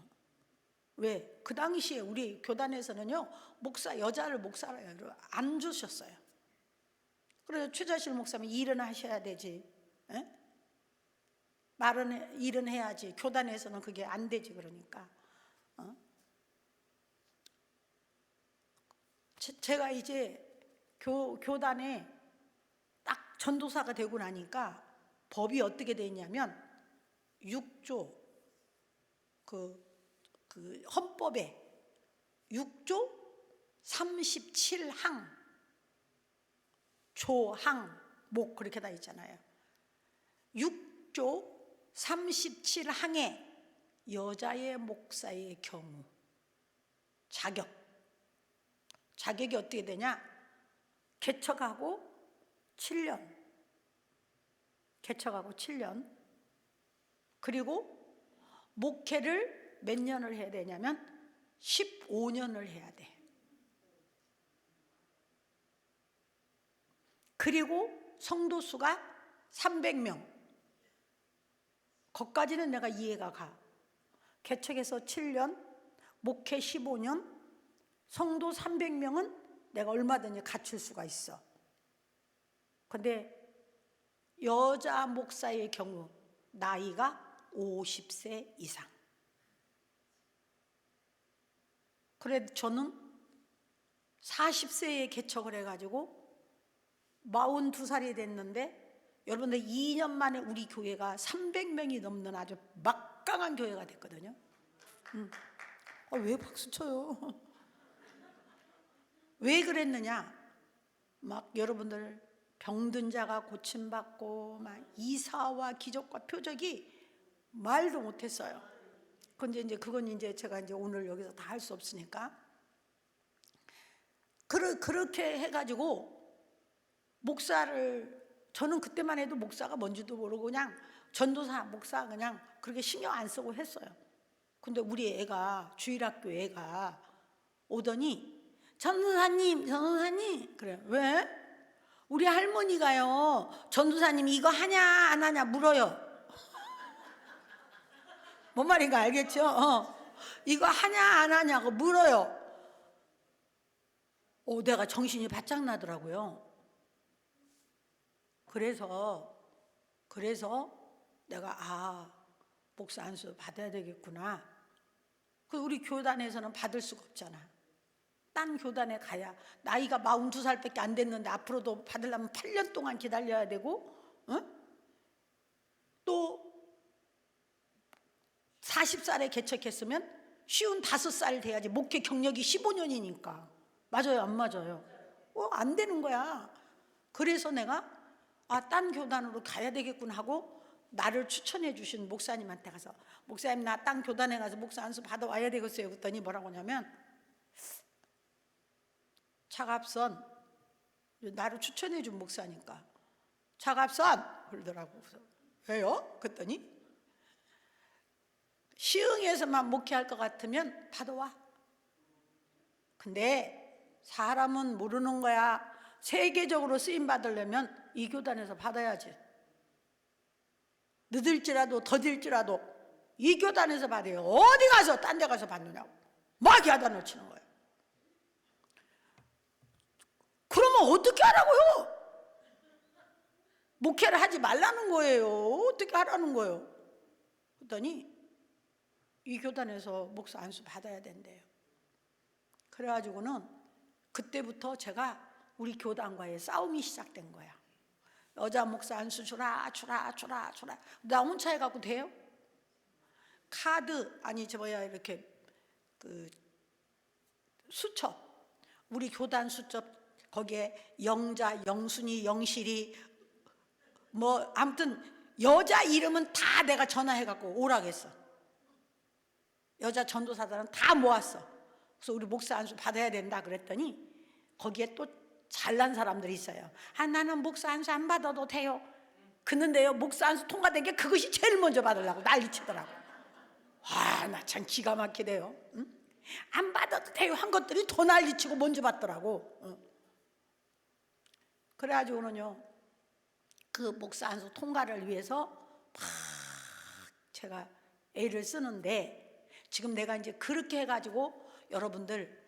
왜? 그 당시에 우리 교단에서는요, 여자를 목사를 안 주셨어요. 그래서 최자실 목사님 일은 하셔야 되지, 일은 해야지, 교단에서는 그게 안 되지. 그러니까 제가 이제 교단에 딱 전도사가 되고 나니까 법이 어떻게 돼 있냐면 6조 그 헌법에 6조 37항 조항 목 그렇게 다 있잖아요. 6조 37항에 여자의 목사의 경우 자격이 어떻게 되냐? 개척하고 7년, 그리고 목회를 몇 년을 해야 되냐면 15년을 해야 돼. 그리고 성도 수가 300명. 거기까지는 내가 이해가 가. 개척해서 7년, 목회 15년, 성도 300명은 내가 얼마든지 갖출 수가 있어. 근데 여자 목사의 경우 나이가 50세 이상. 그래 저는 40세에 개척을 해가지고 42살이 됐는데, 여러분들 2년 만에 우리 교회가 300명이 넘는 아주 막강한 교회가 됐거든요. 왜 박수 쳐요? 왜 그랬느냐? 막 여러분들 병든 자가 고침받고 막 이사와 기적과 표적이 말도 못했어요. 근데 이제 그건 이제 제가 이제 오늘 여기서 다 할 수 없으니까 그렇게 해가지고 목사를, 저는 그때만 해도 목사가 뭔지도 모르고 그냥 전도사 목사 그냥 그렇게 신경 안 쓰고 했어요. 근데 우리 애가, 주일학교 애가 오더니 전도사님 그래. 왜? 우리 할머니가요, 전도사님이 이거 하냐 안 하냐 물어요. 뭔 말인가 알겠죠? 이거 하냐 안 하냐고 물어요. 내가 정신이 바짝 나더라고요. 그래서 내가 목사 안수 받아야 되겠구나. 우리 교단에서는 받을 수가 없잖아. 딴 교단에 가야, 나이가 42살밖에 안 됐는데 앞으로도 받으려면 8년 동안 기다려야 되고, 또 40살에 개척했으면 55살 돼야지. 목회 경력이 15년이니까. 맞아요, 안 맞아요? 안 되는 거야. 그래서 내가 딴 교단으로 가야 되겠구나 하고, 나를 추천해 주신 목사님한테 가서, 목사님 나 딴 교단에 가서 목사 안수 받아와야 되겠어요. 그랬더니 뭐라고 하냐면, 차갑선, 나를 추천해 준 목사니까 차갑선 그러더라고. 왜요? 그랬더니 시흥에서만 목회할 것 같으면 받아와. 근데 사람은 모르는 거야. 세계적으로 쓰임 받으려면 이 교단에서 받아야지. 늦을지라도 더딜지라도 이 교단에서 받아요. 어디 가서 딴 데 가서 받느냐고 막 야단을 치는 거예요. 그러면 어떻게 하라고요? 목회를 하지 말라는 거예요. 어떻게 하라는 거예요? 그랬더니 이 교단에서 목사 안수 받아야 된대요. 그래가지고는 그때부터 제가 우리 교단과의 싸움이 시작된 거야. 여자 목사 안수 주라. 나 혼자 해갖고 돼요? 카드 이렇게 수첩, 우리 교단 수첩 거기에 영자, 영순이, 영실이 아무튼 여자 이름은 다 내가 전화해갖고 오라고 했어. 여자 전도사들은 다 모았어. 그래서 우리 목사 안수 받아야 된다 그랬더니 거기에 또 잘난 사람들이 있어요. 나는 목사 안수 안 받아도 돼요. 그런데요, 목사 안수 통과된 게 그것이 제일 먼저 받으려고 난리치더라고. 나 참 기가 막히대요. 응? 안 받아도 돼요 한 것들이 더 난리치고 먼저 받더라고. 그래가지고는요, 그 목사 안수 통과를 위해서 막 제가 애를 쓰는데, 지금 내가 이제 그렇게 해가지고 여러분들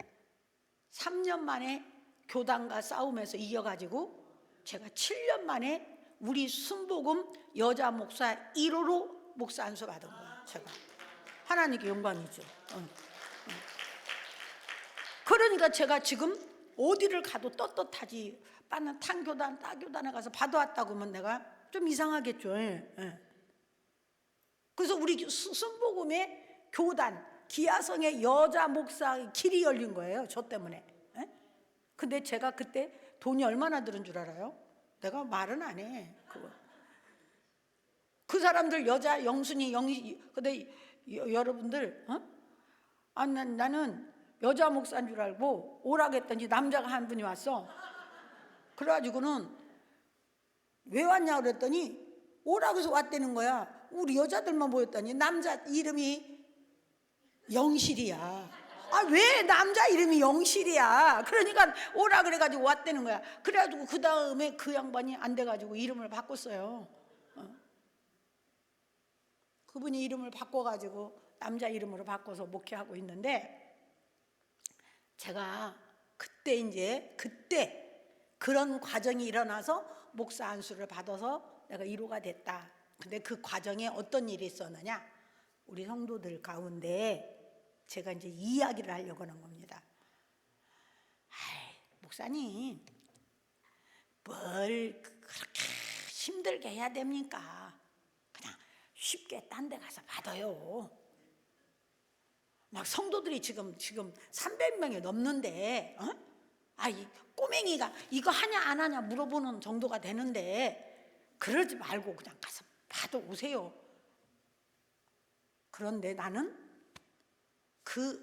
3년 만에 교단과 싸움에서 이겨가지고 제가 7년 만에 우리 순복음 여자 목사 1호로 목사 안수 받은 거예요. 제가 하나님께 영광이죠. 그러니까 제가 지금 어디를 가도 떳떳하지. 빠는 탄교단, 따교단에 가서 받아왔다고 하면 내가 좀 이상하겠죠. 그래서 우리 순복음의 교단, 기아성의 여자 목사 길이 열린 거예요. 저 때문에. 근데 제가 그때 돈이 얼마나 들은 줄 알아요? 내가 말은 안 해. 그 사람들 여자, 영순이, 근데 여러분들, 나는 여자 목사인 줄 알고 오라고 했더니 남자가 한 분이 왔어. 그래가지고는 왜 왔냐 그랬더니 오라고 해서 왔다는 거야. 우리 여자들만 모였더니 남자 이름이 영실이야. 왜 남자 이름이 영실이야? 그러니까 오라 그래가지고 왔다는 거야. 그래가지고 그 다음에 그 양반이 안 돼가지고 이름을 바꿨어요. 그분이 이름을 바꿔가지고 남자 이름으로 바꿔서 목회하고 있는데, 제가 그때 그런 과정이 일어나서 목사 안수를 받아서 내가 1호가 됐다. 근데 그 과정에 어떤 일이 있었느냐? 우리 성도들 가운데 제가 이제 이야기를 하려고 하는 겁니다. 목사님, 뭘 그렇게 힘들게 해야 됩니까? 그냥 쉽게 딴 데 가서 받아요. 막 성도들이 지금 300명이 넘는데, 이 꼬맹이가 이거 하냐 안 하냐 물어보는 정도가 되는데, 그러지 말고 그냥 가서 받아 오세요. 그런데 나는 그래서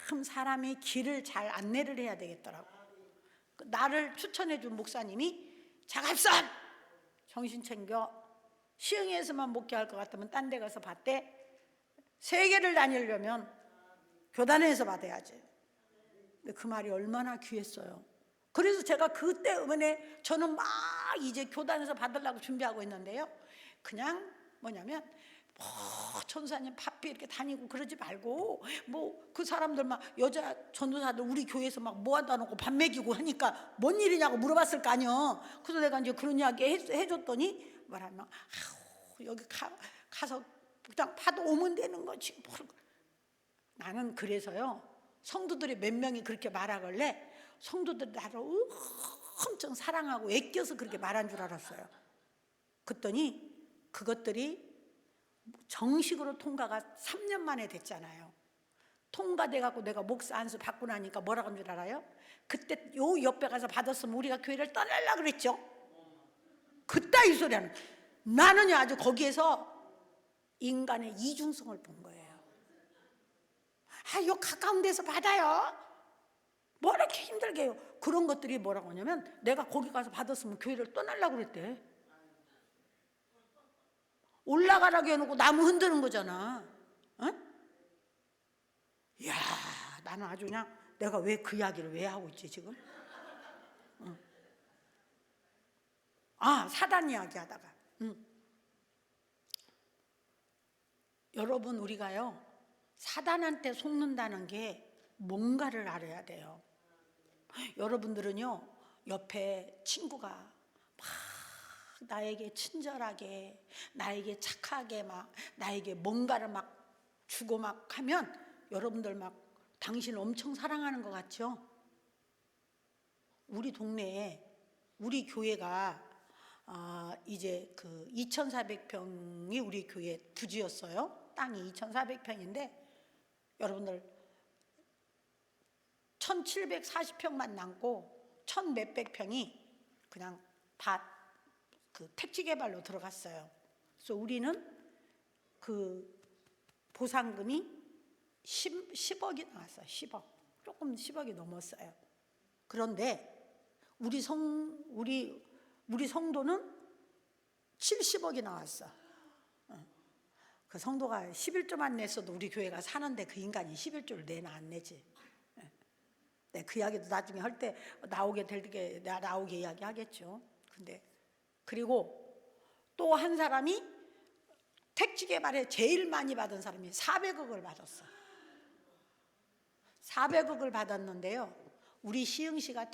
참 사람이 길을 잘 안내를 해야 되겠더라고. 나를 추천해 준 목사님이 자갑선 정신 챙겨, 시흥에서만 목회할 것 같으면 딴 데 가서 받대. 세계를 다니려면 교단에서 받아야지. 근데 그 말이 얼마나 귀했어요. 그래서 제가 그때 은혜 저는 막 이제 교단에서 받으려고 준비하고 있는데요. 그냥 뭐냐면 천사님 바삐 이렇게 다니고 그러지 말고 뭐 그 사람들 막 여자 전도사들 우리 교회에서 막 모아다 놓고 밥 먹이고 하니까 뭔 일이냐고 물어봤을 거 아니요. 그래서 내가 이제 그런 이야기 해줬더니 뭐라면 아우 여기 가서 그냥 파도 오면 되는 거지. 나는 그래서요 성도들이 몇 명이 그렇게 말하길래 성도들이 나를 엄청 사랑하고 애껴서 그렇게 말한 줄 알았어요. 그랬더니 그것들이 정식으로 통과가 3년 만에 됐잖아요. 통과돼 갖고 내가 목사 안수 받고 나니까 뭐라고 한 줄 알아요? 그때 요 옆에 가서 받았으면 우리가 교회를 떠나려고 그랬죠. 그따위 소리는 나는요 아주 거기에서 인간의 이중성을 본 거예요. 요 가까운 데서 받아요. 뭐 이렇게 힘들게 해요. 그런 것들이 뭐라고 하냐면 내가 거기 가서 받았으면 교회를 떠나려고 그랬대. 올라가라고 해놓고 나무 흔드는 거잖아. 응? 이야, 나는 아주 그냥 내가 왜 그 이야기를 왜 하고 있지 지금? 응. 사단 이야기 하다가 여러분 우리가요 사단한테 속는다는 게 뭔가를 알아야 돼요. 여러분들은요 옆에 친구가 막 나에게 친절하게 나에게 착하게 막 나에게 뭔가를 막 주고 막 하면 여러분들 막 당신을 엄청 사랑하는 것 같죠? 우리 동네에 우리 교회가 이제 그 2,400평이 우리 교회 부지였어요. 땅이 2,400평인데 여러분들 1,740평만 남고 1,몇백 평이 그냥 다 그 택지 개발로 들어갔어요. 그래서 우리는 그 보상금이 10억이 나왔어요. 10억. 조금 10억이 넘었어요. 그런데 우리 성도는 70억이 나왔어. 그 성도가 11조만 냈어도 우리 교회가 사는데 그 인간이 11조를 내나 안 내지. 그 이야기도 나중에 할 때 나오게 될 때 나오게 이야기하겠죠. 근데 그리고 또 한 사람이 택지 개발에 제일 많이 받은 사람이 400억을 받았어. 400억을 받았는데요. 우리 시흥시가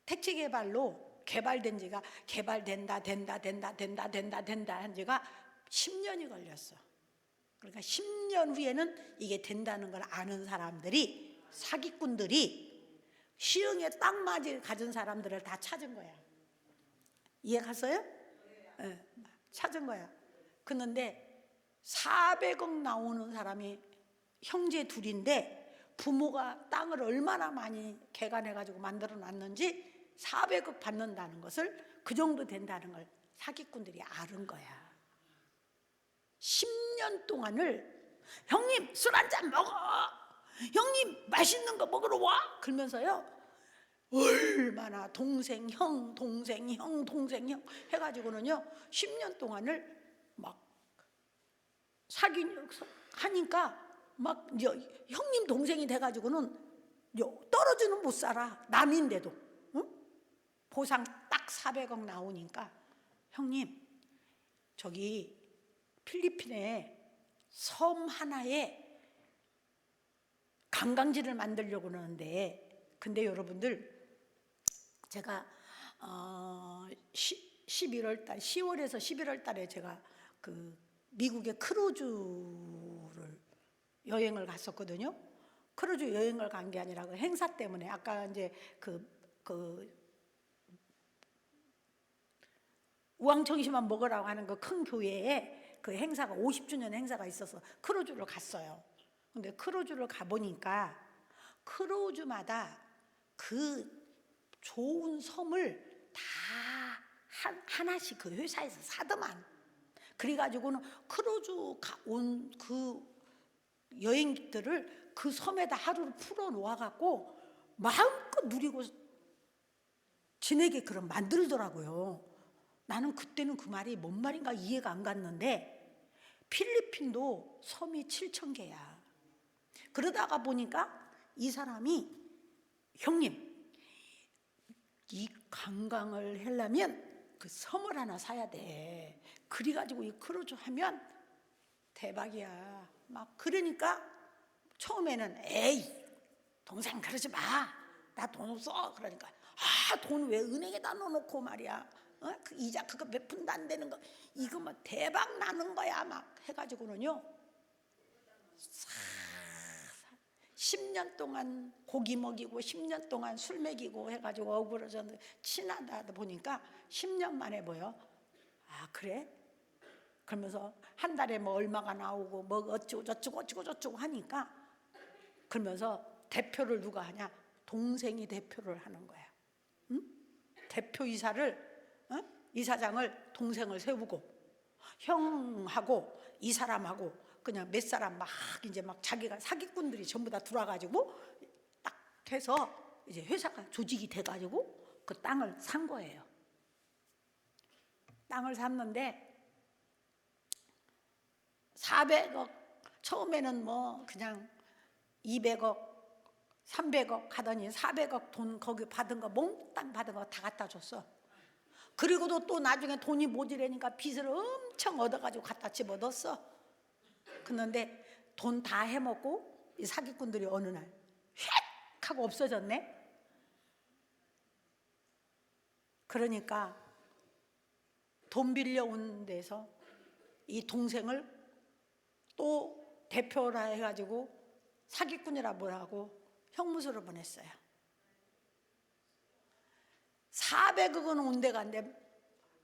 택지 개발로 개발된 지가 된다 한 지가 10년이 걸렸어. 그러니까 10년 후에는 이게 된다는 걸 아는 사람들이 사기꾼들이 시흥에 땅마지 가진 사람들을 다 찾은 거야. 이해 갔어요? 네, 찾은 거야. 그런데 400억 나오는 사람이 형제 둘인데 부모가 땅을 얼마나 많이 개간해가지고 만들어 놨는지 400억 받는다는 것을 그 정도 된다는 걸 사기꾼들이 아는 거야. 10년 동안을 형님 술 한잔 먹어, 형님 맛있는 거 먹으러 와, 그러면서요 얼마나 동생 형 해가지고는요 10년 동안을 막 하니까 막 형님 동생이 돼가지고는 떨어지는 못 살아. 남인데도. 응? 보상 딱 400억 나오니까 형님 저기 필리핀에 섬 하나에 관광지를 만들려고 그러는데, 근데 여러분들 제가 10월에서 11월 달에 제가 그 미국의 크루즈를 여행을 갔었거든요. 크루즈 여행을 간 게 아니라 그 행사 때문에 아까 이제 그 우왕청심만 먹으라고 하는 그 큰 교회에 그 행사가 50주년 행사가 있어서 크루즈를 갔어요. 근데 크루즈를 가보니까 크루즈마다 그 좋은 섬을 다 하나씩 그 회사에서 사더만. 그래가지고는 크루즈 온 그 여행객들을 그 섬에다 하루를 풀어 놓아갖고 마음껏 누리고 지내게 그럼 만들더라고요. 나는 그때는 그 말이 뭔 말인가 이해가 안 갔는데 필리핀도 섬이 7,000개야. 그러다가 보니까 이 사람이 형님, 이 관광을 하려면 그 섬을 하나 사야 돼. 그래가지고 이 크루즈 하면 대박이야. 막 그러니까 처음에는 에이 동생 그러지 마. 나 돈 없어. 그러니까 돈 왜 은행에다 넣어놓고 말이야. 그 이자 그거 몇 푼도 안 되는 거 이거 뭐 대박 나는 거야. 막 해가지고는요 10년 동안 고기 먹이고 10년 동안 술 먹이고 해가지고 억울해졌는데 친하다 보니까 10년 만에 뭐요? 아 그래? 그러면서 한 달에 뭐 얼마가 나오고 뭐 어쩌고 저쩌고 하니까 그러면서 대표를 누가 하냐? 동생이 대표를 하는 거야. 응? 대표이사를 이사장을 동생을 세우고 형하고 이 사람하고 그냥 몇 사람 막 이제 막 자기가 사기꾼들이 전부 다 들어와가지고 딱 해서 이제 회사가 조직이 돼가지고 그 땅을 산 거예요. 땅을 샀는데 400억 처음에는 뭐 그냥 200억 300억 하더니 400억 돈 거기 받은 거 몽땅 받은 거 다 갖다 줬어. 그리고도 또 나중에 돈이 모자라니까 빚을 엄청 얻어가지고 갖다 집어넣었어. 그런데 돈 다 해먹고 이 사기꾼들이 어느 날 휙 하고 없어졌네. 그러니까 돈 빌려온 데서 이 동생을 또 대표라 해가지고 사기꾼이라 뭐라고 형무소로 보냈어요. 400억은 온 데가 안 돼.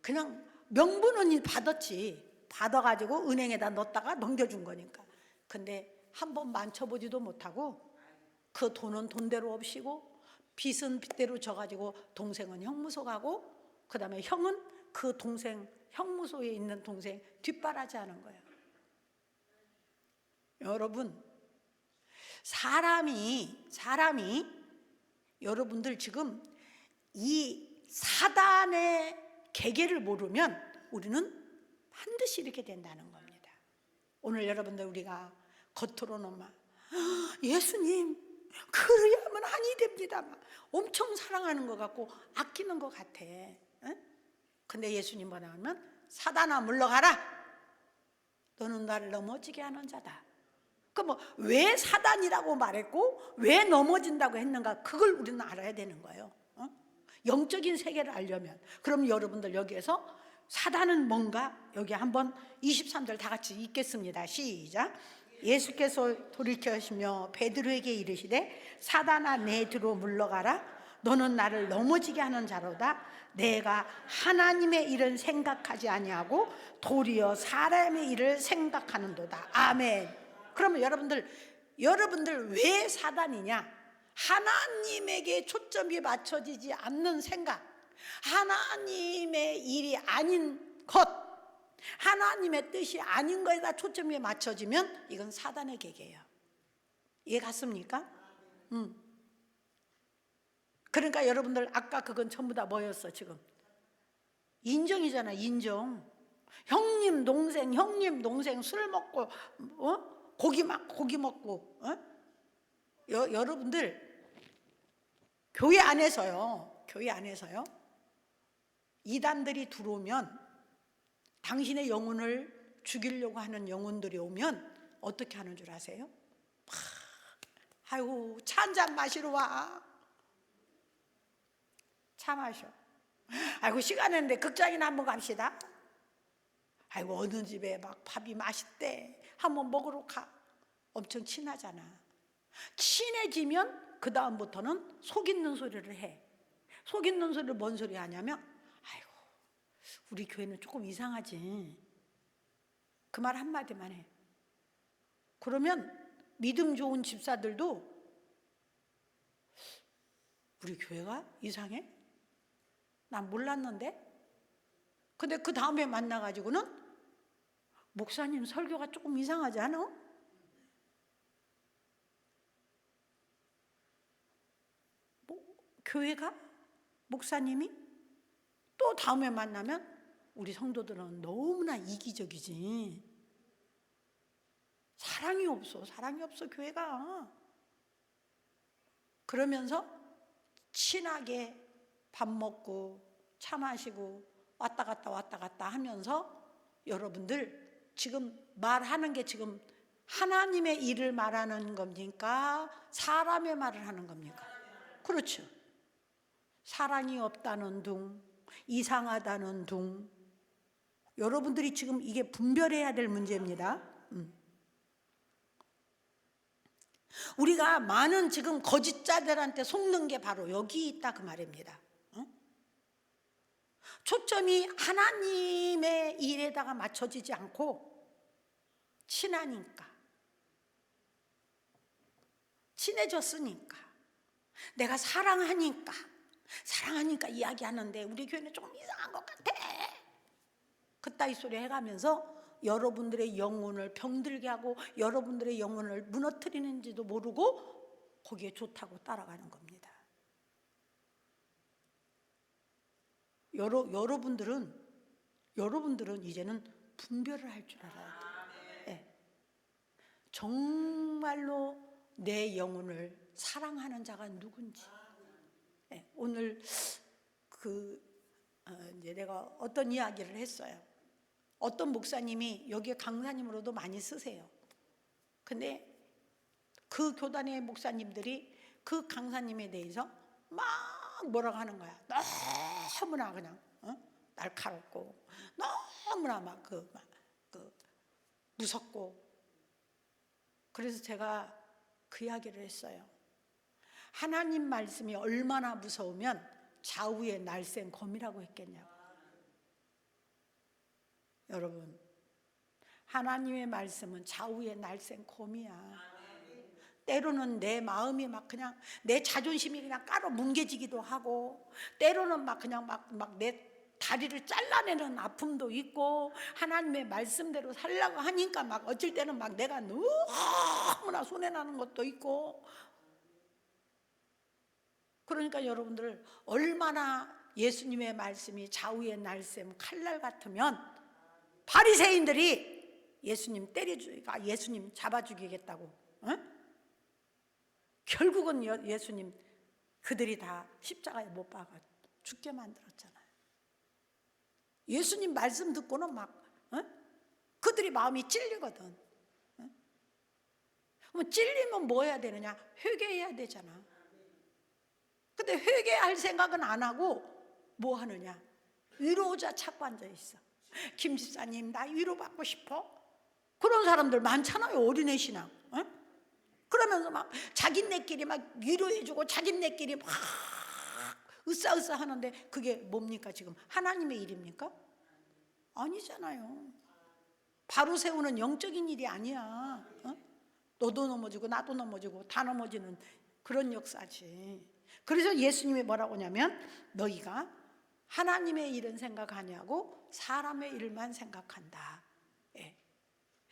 그냥 명분은 받았지. 받아가지고 은행에다 넣었다가 넘겨준 거니까. 근데 한 번 만져보지도 못하고 그 돈은 돈대로 없이고 빚은 빚대로 져가지고 동생은 형무소 가고 그 다음에 형은 그 동생 형무소에 있는 동생 뒷바라지 하는 거예요. 여러분 사람이 여러분들 지금 이 사단의 계계를 모르면 우리는 반드시 이렇게 된다는 겁니다. 오늘 여러분들 우리가 겉으로는 막 예수님 그래야만 한이 됩니다. 막 엄청 사랑하는 것 같고 아끼는 것 같아. 근데 예수님 뭐라 하면 사단아 물러가라. 너는 나를 넘어지게 하는 자다. 그 뭐 왜 사단이라고 말했고 왜 넘어진다고 했는가 그걸 우리는 알아야 되는 거예요. 영적인 세계를 알려면. 그럼 여러분들 여기에서 사단은 뭔가 여기 한번 23절 다 같이 읽겠습니다. 시작. 예수께서 돌이켜시며 베드로에게 이르시되 사단아 내 뒤로 물러가라. 너는 나를 넘어지게 하는 자로다. 내가 하나님의 일은 생각하지 아니하고 도리어 사람의 일을 생각하는도다. 아멘. 그러면 여러분들 왜 사단이냐? 하나님에게 초점이 맞춰지지 않는 생각, 하나님의 일이 아닌 것, 하나님의 뜻이 아닌 거에다 초점이 맞춰지면 이건 사단의 계계예요. 이해 갔습니까? 그러니까 여러분들 아까 그건 전부 다 뭐였어 지금? 인정이잖아. 인정. 형님 동생 술 먹고 고기 먹고 여러분들 교회 안에서요 이단들이 들어오면 당신의 영혼을 죽이려고 하는 영혼들이 오면 어떻게 하는 줄 아세요? 아이고 차 한 잔 마시러 와. 차 마셔. 아이고 시간 했는데 극장이나 한번 갑시다. 아이고 어느 집에 막 밥이 맛있대. 한번 먹으러 가. 엄청 친하잖아. 친해지면 그 다음부터는 속 있는 소리를 해. 속 있는 소리를 뭔 소리 하냐면 아이고 우리 교회는 조금 이상하지. 그 말 한마디만 해. 그러면 믿음 좋은 집사들도 우리 교회가 이상해? 난 몰랐는데? 근데 그 다음에 만나가지고는 목사님 설교가 조금 이상하지 않아? 교회가? 목사님이? 또 다음에 만나면 우리 성도들은 너무나 이기적이지. 사랑이 없어. 사랑이 없어, 교회가. 그러면서 친하게 밥 먹고 차 마시고 왔다 갔다 하면서 여러분들 지금 말하는 게 지금 하나님의 일을 말하는 겁니까? 사람의 말을 하는 겁니까? 그렇죠. 사랑이 없다는 둥, 이상하다는 둥. 여러분들이 지금 이게 분별해야 될 문제입니다. 우리가 많은 지금 거짓자들한테 속는 게 바로 여기 있다 그 말입니다. 초점이 하나님의 일에다가 맞춰지지 않고 친하니까, 친해졌으니까, 내가 사랑하니까 이야기하는데 우리 교회는 좀 이상한 것 같아. 그따위 소리 해가면서 여러분들의 영혼을 병들게 하고 여러분들의 영혼을 무너뜨리는지도 모르고 거기에 좋다고 따라가는 겁니다. 여러분들은 이제는 분별을 할 줄 알아야 돼요. 네. 정말로 내 영혼을 사랑하는 자가 누군지. 네. 오늘 이제 내가 어떤 이야기를 했어요. 어떤 목사님이 여기에 강사님으로도 많이 쓰세요. 근데 그 교단의 목사님들이 그 강사님에 대해서 막 뭐라고 하는 거야. 너무나 그냥 날카롭고 너무나 무섭고. 그래서 제가 그 이야기를 했어요. 하나님 말씀이 얼마나 무서우면 좌우에 날쌘 검이라고 했겠냐고. 여러분, 하나님의 말씀은 좌우에 날쌘 검이야. 때로는 내 마음이 막 그냥 내 자존심이 그냥 까로 뭉개지기도 하고, 때로는 막 그냥 막 내 다리를 잘라내는 아픔도 있고, 하나님의 말씀대로 살려고 하니까 막 어쩔 때는 막 내가 너무나 손해나는 것도 있고. 그러니까 여러분들, 얼마나 예수님의 말씀이 좌우에 날쌘 칼날 같으면 바리새인들이 예수님 예수님 잡아 죽이겠다고, 결국은 예수님 그들이 다 십자가에 못 박아 죽게 만들었잖아요. 예수님 말씀 듣고는 막 그들이 마음이 찔리거든. 그럼 찔리면 뭐 해야 되느냐? 회개해야 되잖아. 근데 회개할 생각은 안 하고 뭐 하느냐? 위로자 찾고 앉아 있어. 김 집사님, 나 위로받고 싶어? 그런 사람들 많잖아요, 어린애 신앙. 그러면서 막 자기네끼리 막 위로해주고 자기네끼리 막 으쌰으쌰 하는데 그게 뭡니까? 지금 하나님의 일입니까? 아니잖아요. 바로 세우는 영적인 일이 아니야. 너도 넘어지고 나도 넘어지고 다 넘어지는 그런 역사지. 그래서 예수님이 뭐라고 하냐면, 너희가 하나님의 일은 생각하냐고 사람의 일만 생각한다. 예.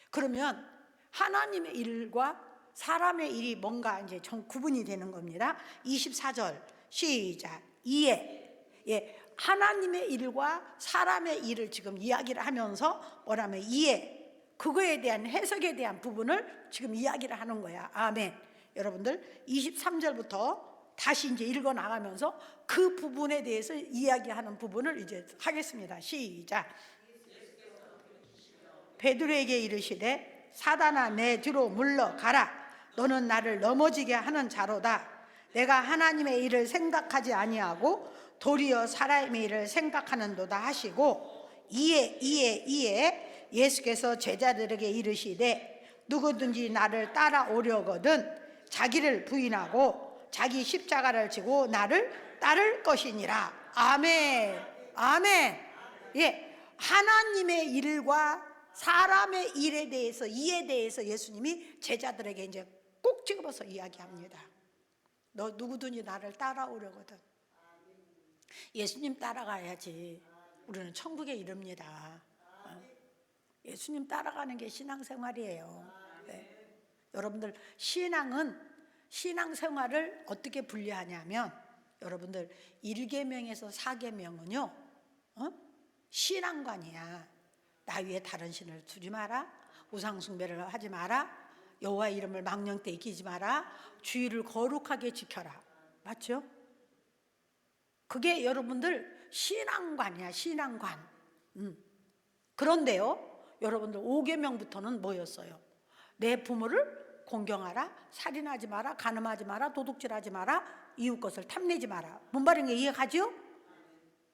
그러면 하나님의 일과 사람의 일이 뭔가 이제 구분이 되는 겁니다. 24절 시작. 이에. 예. 하나님의 일과 사람의 일을 지금 이야기를 하면서 뭐라면 이에, 그거에 대한 해석에 대한 부분을 지금 이야기를 하는 거야. 아멘. 여러분들 23절부터 다시 이제 읽어 나가면서 그 부분에 대해서 이야기하는 부분을 이제 하겠습니다. 시작. 베드로에게 이르시되 사단아, 내 뒤로 물러가라. 너는 나를 넘어지게 하는 자로다. 내가 하나님의 일을 생각하지 아니하고 도리어 사람의 일을 생각하는도다 하시고, 이에 예수께서 제자들에게 이르시되 누구든지 나를 따라오려거든 자기를 부인하고 자기 십자가를 지고 나를 따를 것이니라. 아멘. 아멘. 예, 하나님의 일과 사람의 일에 대해서, 이에 대해서 예수님이 제자들에게 이제 꼭 집어서 이야기합니다. 너 누구든지 나를 따라오려거든. 예수님 따라가야지 우리는 천국에 이릅니다. 예수님 따라가는 게 신앙생활이에요. 네. 여러분들, 신앙생활을 어떻게 분리하냐면, 여러분들 1계명에서 4계명은요 신앙관이야. 나 위에 다른 신을 두지 마라, 우상 숭배를 하지 마라. 여호와의 이름을 망령 때 잊지 마라. 주일을 거룩하게 지켜라. 맞죠? 그게 여러분들 신앙관이야, 신앙관. 그런데요, 여러분들 5계명부터는 뭐였어요? 내 부모를 공경하라, 살인하지 마라, 간음하지 마라, 도둑질하지 마라, 이웃 것을 탐내지 마라. 뭔 말인 게 이해가죠?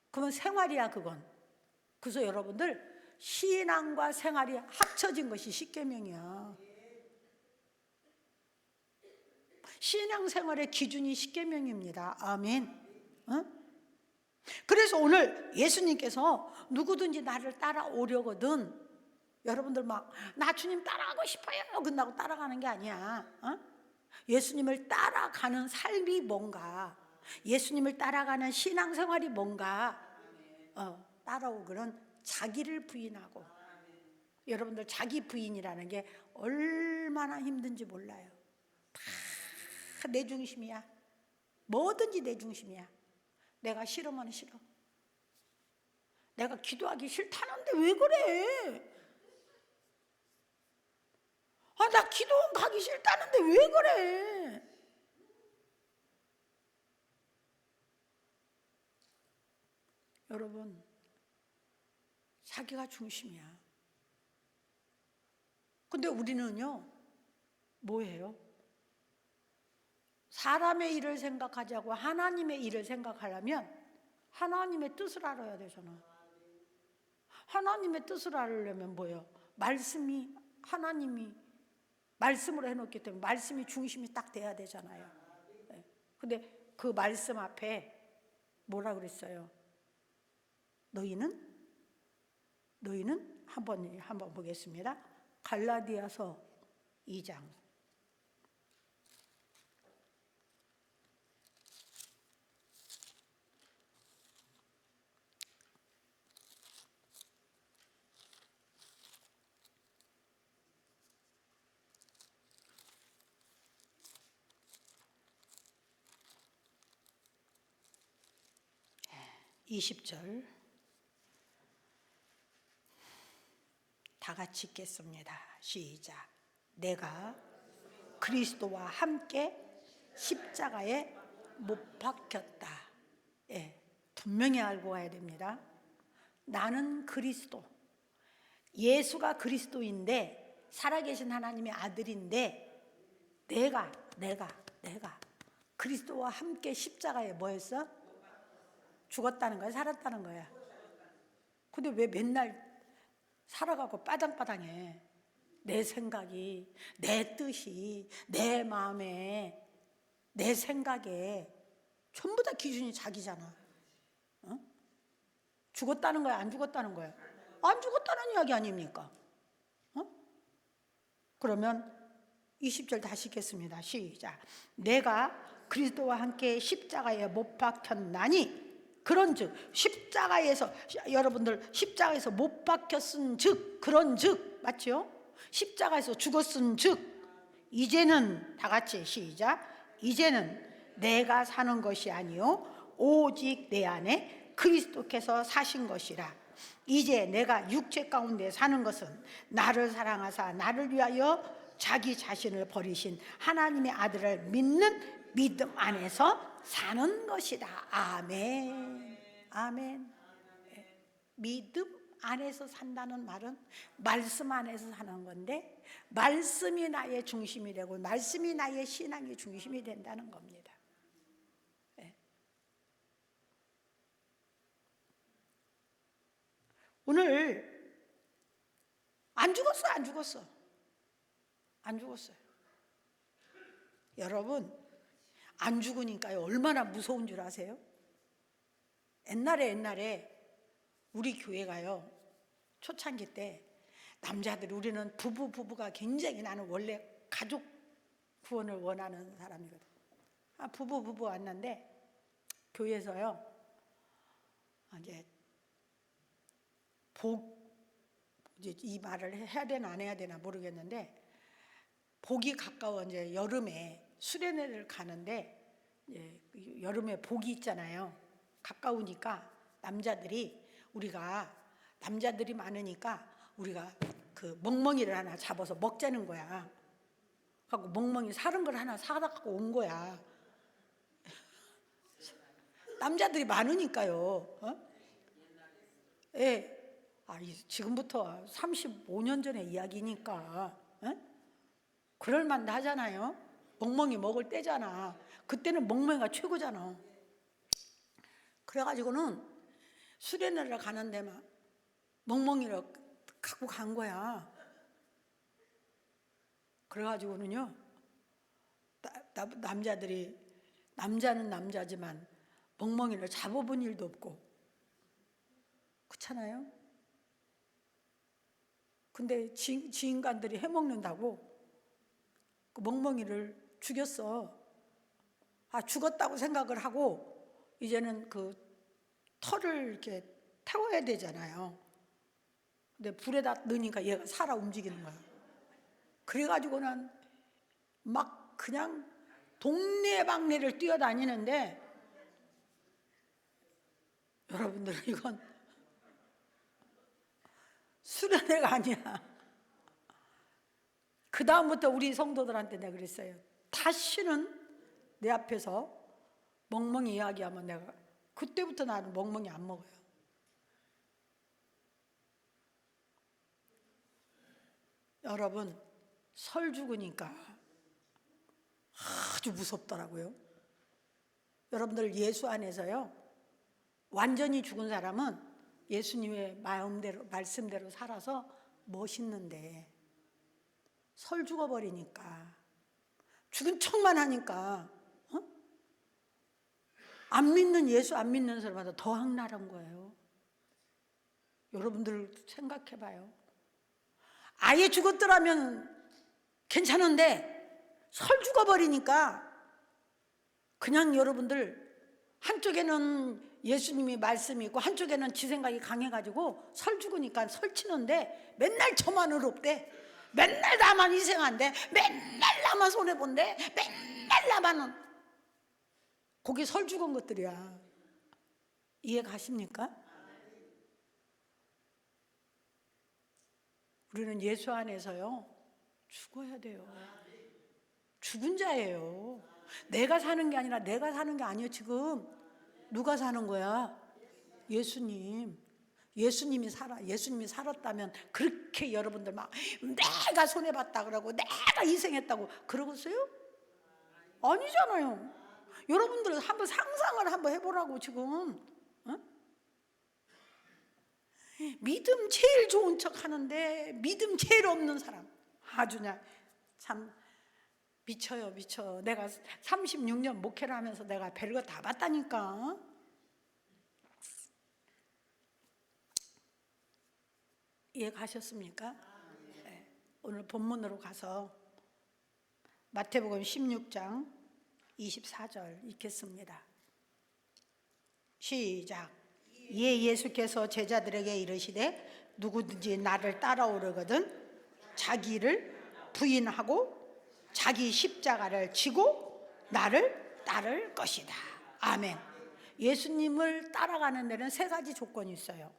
그건 생활이야, 그건. 그래서 여러분들 신앙과 생활이 합쳐진 것이 십계명이야. 신앙생활의 기준이 십계명입니다. 아멘. 그래서 오늘 예수님께서 누구든지 나를 따라오려거든, 여러분들 막 나 주님 따라가고 싶어요 끝나고 따라가는 게 아니야. 예수님을 따라가는 삶이 뭔가, 예수님을 따라가는 신앙생활이 뭔가, 따라오기는 자기를 부인하고. 여러분들 자기 부인이라는 게 얼마나 힘든지 몰라요. 다 내 중심이야. 뭐든지 내 중심이야. 내가 싫으면 싫어. 내가 기도하기 싫다는데 왜 그래? 나 기도원 가기 싫다는데 왜 그래? 여러분, 자기가 중심이야. 근데 우리는요, 뭐예요? 사람의 일을 생각하자고 하나님의 일을 생각하려면 하나님의 뜻을 알아야 되잖아. 하나님의 뜻을 알으려면 뭐예요? 말씀이, 하나님이 말씀으로 해놓기 때문에 말씀이 중심이 딱 돼야 되잖아요. 근데 그 말씀 앞에 뭐라 그랬어요? 너희는 한번 보겠습니다. 갈라디아서 2장 20절 다 같이 읽겠습니다. 시작. 내가 그리스도와 함께 십자가에 못 박혔다. 분명히 알고 가야 됩니다. 나는 그리스도, 예수가 그리스도인데 살아계신 하나님의 아들인데 내가 그리스도와 함께 십자가에 뭐였어? 죽었다는 거야, 살았다는 거야. 근데 왜 맨날 살아가고 빠당빠당해? 내 생각이, 내 뜻이, 내 마음에, 내 생각에 전부 다 기준이 자기잖아. 죽었다는 거야, 안 죽었다는 거야? 안 죽었다는 이야기 아닙니까? 그러면 20절 다시 읽겠습니다. 시작. 내가 그리스도와 함께 십자가에 못 박혔나니, 그런즉 십자가에서, 여러분들 십자가에서 못 박혔은즉, 그런즉, 맞죠? 십자가에서 죽었은즉 이제는, 다 같이 시작. 이제는 내가 사는 것이 아니요 오직 내 안에 그리스도께서 사신 것이라. 이제 내가 육체 가운데 사는 것은 나를 사랑하사 나를 위하여 자기 자신을 버리신 하나님의 아들을 믿는 믿음 안에서 사는 것이다. 아멘. 아멘. 믿음 안에서 산다는 말은 말씀 안에서 사는 건데, 말씀이 나의 중심이 되고 말씀이 나의 신앙의 중심이 된다는 겁니다. 오늘 안 죽었어요. 여러분, 안 죽으니까요 얼마나 무서운 줄 아세요? 옛날에 우리 교회가요, 초창기 때 남자들, 우리는 부부가 굉장히, 나는 원래 가족 구원을 원하는 사람이거든. 부부 왔는데 교회에서요, 이제 이제 이 말을 해야 되나 안 해야 되나 모르겠는데, 복이 가까워 이제 여름에 수련회를 가는데, 여름에 복이 있잖아요. 가까우니까 우리가 남자들이 많으니까 우리가 그 멍멍이를 하나 잡아서 먹자는 거야. 하고 멍멍이 사는 걸 하나 사다 갖고 온 거야. 남자들이 많으니까요. 어? 예. 지금부터 35년 전의 이야기니까 그럴만도 하잖아요. 멍멍이 먹을 때잖아. 그때는 멍멍이가 최고잖아. 그래가지고는 수련회를 가는 데만 멍멍이를 갖고 간 거야. 그래가지고는요, 남자들이, 남자는 남자지만 멍멍이를 잡아본 일도 없고, 그렇잖아요? 근데 지인간들이 해먹는다고 그 멍멍이를 죽였어. 죽었다고 생각을 하고 이제는 그 털을 이렇게 태워야 되잖아요. 근데 불에다 넣으니까 얘가 살아 움직이는 거야. 그래가지고는 막 그냥 동네방네를 뛰어다니는데, 여러분들 이건 수련회가 아니야. 그 다음부터 우리 성도들한테 내가 그랬어요. 다시는 내 앞에서 멍멍이 이야기하면 내가 그때부터 나는 멍멍이 안 먹어요. 여러분, 설 죽으니까 아주 무섭더라고요. 여러분들 예수 안에서요, 완전히 죽은 사람은 예수님의 마음대로 말씀대로 살아서 멋있는데, 설 죽어버리니까 죽은 척만 하니까 안 믿는 예수 안 믿는 사람마다 더 악랄한 거예요. 여러분들 생각해봐요. 아예 죽었더라면 괜찮은데 설 죽어버리니까 그냥 여러분들 한쪽에는 예수님이 말씀이 있고 한쪽에는 지 생각이 강해가지고 설 죽으니까 설치는데 맨날 저만 의롭대. 맨날 나만 희생한대. 맨날 나만 손해본대. 맨날 나만. 거기 설 죽은 것들이야. 이해 가십니까? 우리는 예수 안에서요 죽어야 돼요. 죽은 자예요. 내가 사는 게 아니라 내가 사는 게 아니에요. 지금 누가 사는 거야? 예수님. 예수님이 살았다면 그렇게 여러분들 막 내가 손해봤다 그러고 내가 희생했다고 그러겠어요? 아니잖아요. 여러분들 한번 상상을 한번 해보라고 지금. 믿음 제일 좋은 척 하는데 믿음 제일 없는 사람. 아주 참 미쳐요, 미쳐. 내가 36년 목회를 하면서 내가 별거 다 봤다니까. 이해 가셨습니까? 네. 오늘 본문으로 가서 마태복음 16장 24절 읽겠습니다. 시작. 이에 예수께서 제자들에게 이르시되 누구든지 나를 따라오려거든 자기를 부인하고 자기 십자가를 지고 나를 따를 것이다. 아멘. 예수님을 따라가는 데는 세 가지 조건이 있어요.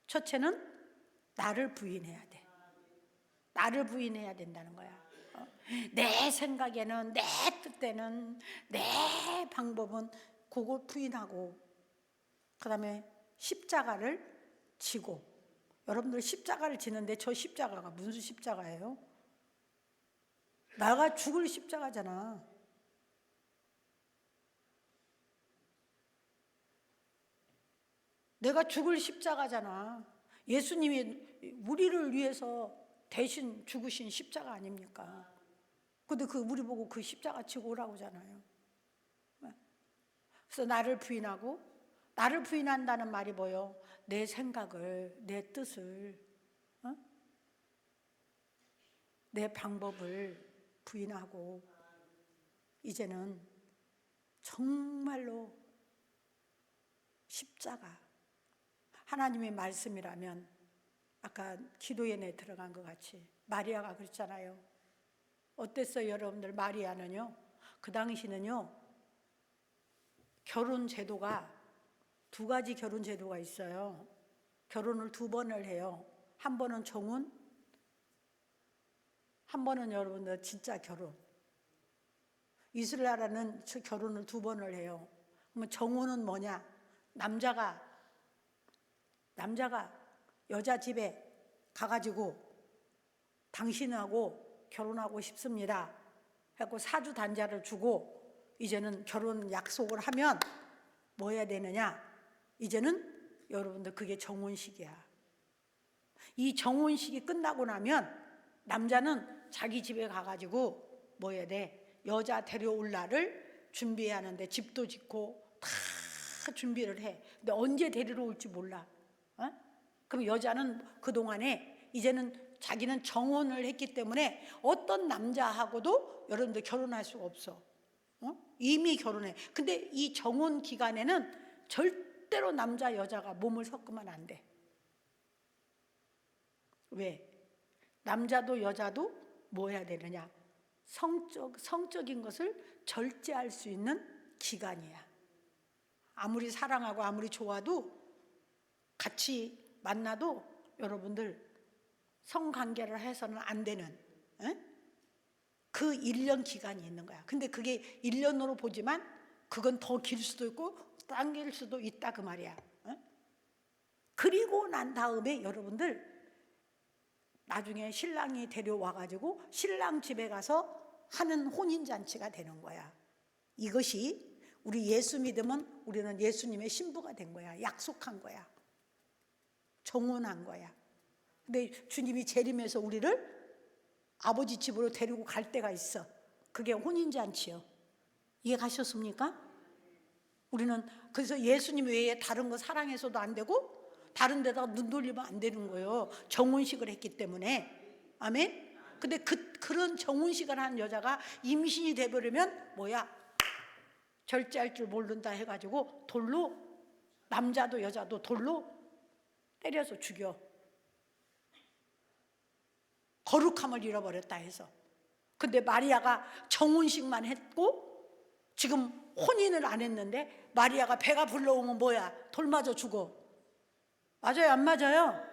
첫째는 나를 부인해야 돼. 나를 부인해야 된다는 거야. 내 생각에는, 내 뜻에는, 내 방법은 그걸 부인하고, 그 다음에 십자가를 지고. 여러분들 십자가를 지는데 저 십자가가 무슨 십자가예요? 나가 죽을 십자가잖아. 내가 죽을 십자가잖아. 예수님이 우리를 위해서 대신 죽으신 십자가 아닙니까? 근데 우리 보고 그 십자가 치고 오라고 하잖아요. 그래서 나를 부인한다는 말이 뭐예요? 내 생각을, 내 뜻을, 내 방법을 부인하고 이제는 정말로 십자가, 하나님의 말씀이라면 아까 기도연에 들어간 것 같이 마리아가 그랬잖아요. 어땠어요 여러분들? 마리아는요, 그 당시는요 결혼 제도가 두 가지 결혼 제도가 있어요. 결혼을 두 번을 해요. 한 번은 종혼, 한 번은 여러분들 진짜 결혼. 이스라엘은 결혼을 2번을 해요. 그러면 정혼은 뭐냐? 남자가 여자 집에 가가지고 당신하고 결혼하고 싶습니다 하고 사주 단자를 주고 이제는 결혼 약속을 하면 뭐 해야 되느냐? 이제는 여러분들 그게 정혼식이야. 이 정혼식이 끝나고 나면 남자는 자기 집에 가가지고 뭐 해야 돼? 여자 데려올 날을 준비하는데 집도 짓고 다 준비를 해. 근데 언제 데리러 올지 몰라. 그럼 여자는 그동안에 이제는 자기는 정혼을 했기 때문에 어떤 남자하고도 여러분들 결혼할 수가 없어. 이미 결혼해. 근데 이 정혼 기간에는 절대로 남자 여자가 몸을 섞으면 안 돼. 왜? 남자도 여자도 뭐 해야 되느냐? 성적인 것을 절제할 수 있는 기간이야. 아무리 사랑하고 아무리 좋아도 같이 만나도 여러분들 성관계를 해서는 안 되는 그 1년 기간이 있는 거야. 근데 그게 1년으로 보지만 그건 더 길 수도 있고 당길 수도 있다 그 말이야. 그리고 난 다음에 여러분들 나중에 신랑이 데려와가지고 신랑 집에 가서 하는 혼인잔치가 되는 거야. 이것이 우리 예수 믿으면 우리는 예수님의 신부가 된 거야. 약속한 거야. 정혼한 거야. 근데 주님이 재림해서 우리를 아버지 집으로 데리고 갈 때가 있어. 그게 혼인잔치요. 이해가셨습니까? 우리는 그래서 예수님 외에 다른 거 사랑해서도 안 되고 다른 데다가 눈 돌리면 안 되는 거예요. 정혼식을 했기 때문에. 아멘? 근데 그런 정혼식을 한 여자가 임신이 돼버리면 뭐야? 절제할 줄 모른다 해가지고 돌로 남자도 여자도 돌로 때려서 죽여. 거룩함을 잃어버렸다 해서. 근데 마리아가 정혼식만 했고 지금 혼인을 안 했는데 마리아가 배가 불러오면 뭐야? 돌 맞아 죽어. 맞아요? 안 맞아요?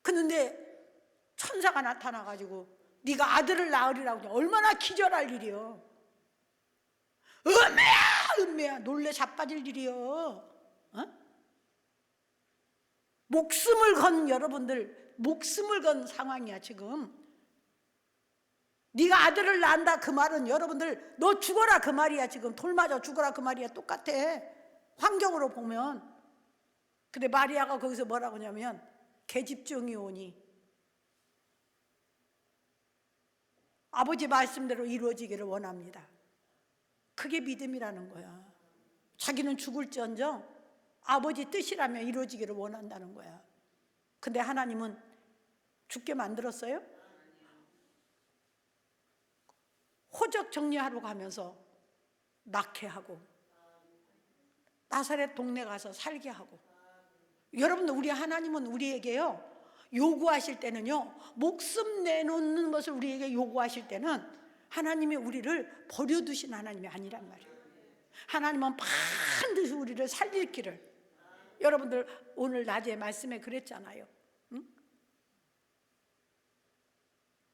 그런데 천사가 나타나가지고 네가 아들을 낳으리라고. 얼마나 기절할 일이요. 은매야 놀래 자빠질 일이요. 목숨을 건 여러분들, 목숨을 건 상황이야 지금. 네가 아들을 낳는다 그 말은 여러분들 너 죽어라 그 말이야. 지금 돌 맞아 죽어라 그 말이야. 똑같아 환경으로 보면. 근데 마리아가 거기서 뭐라고 하냐면 계집종이 오니 아버지 말씀대로 이루어지기를 원합니다. 그게 믿음이라는 거야. 자기는 죽을지언정 아버지 뜻이라면 이루어지기를 원한다는 거야. 근데 하나님은 죽게 만들었어요? 호적 정리하러 가면서 낳게 하고 나사렛 동네 가서 살게 하고. 여러분들 우리 하나님은 우리에게요 요구하실 때는요 목숨 내놓는 것을 우리에게 요구하실 때는 하나님이 우리를 버려두신 하나님이 아니란 말이에요. 하나님은 반드시 우리를 살릴 길을. 여러분들 오늘 낮에 말씀에 그랬잖아요.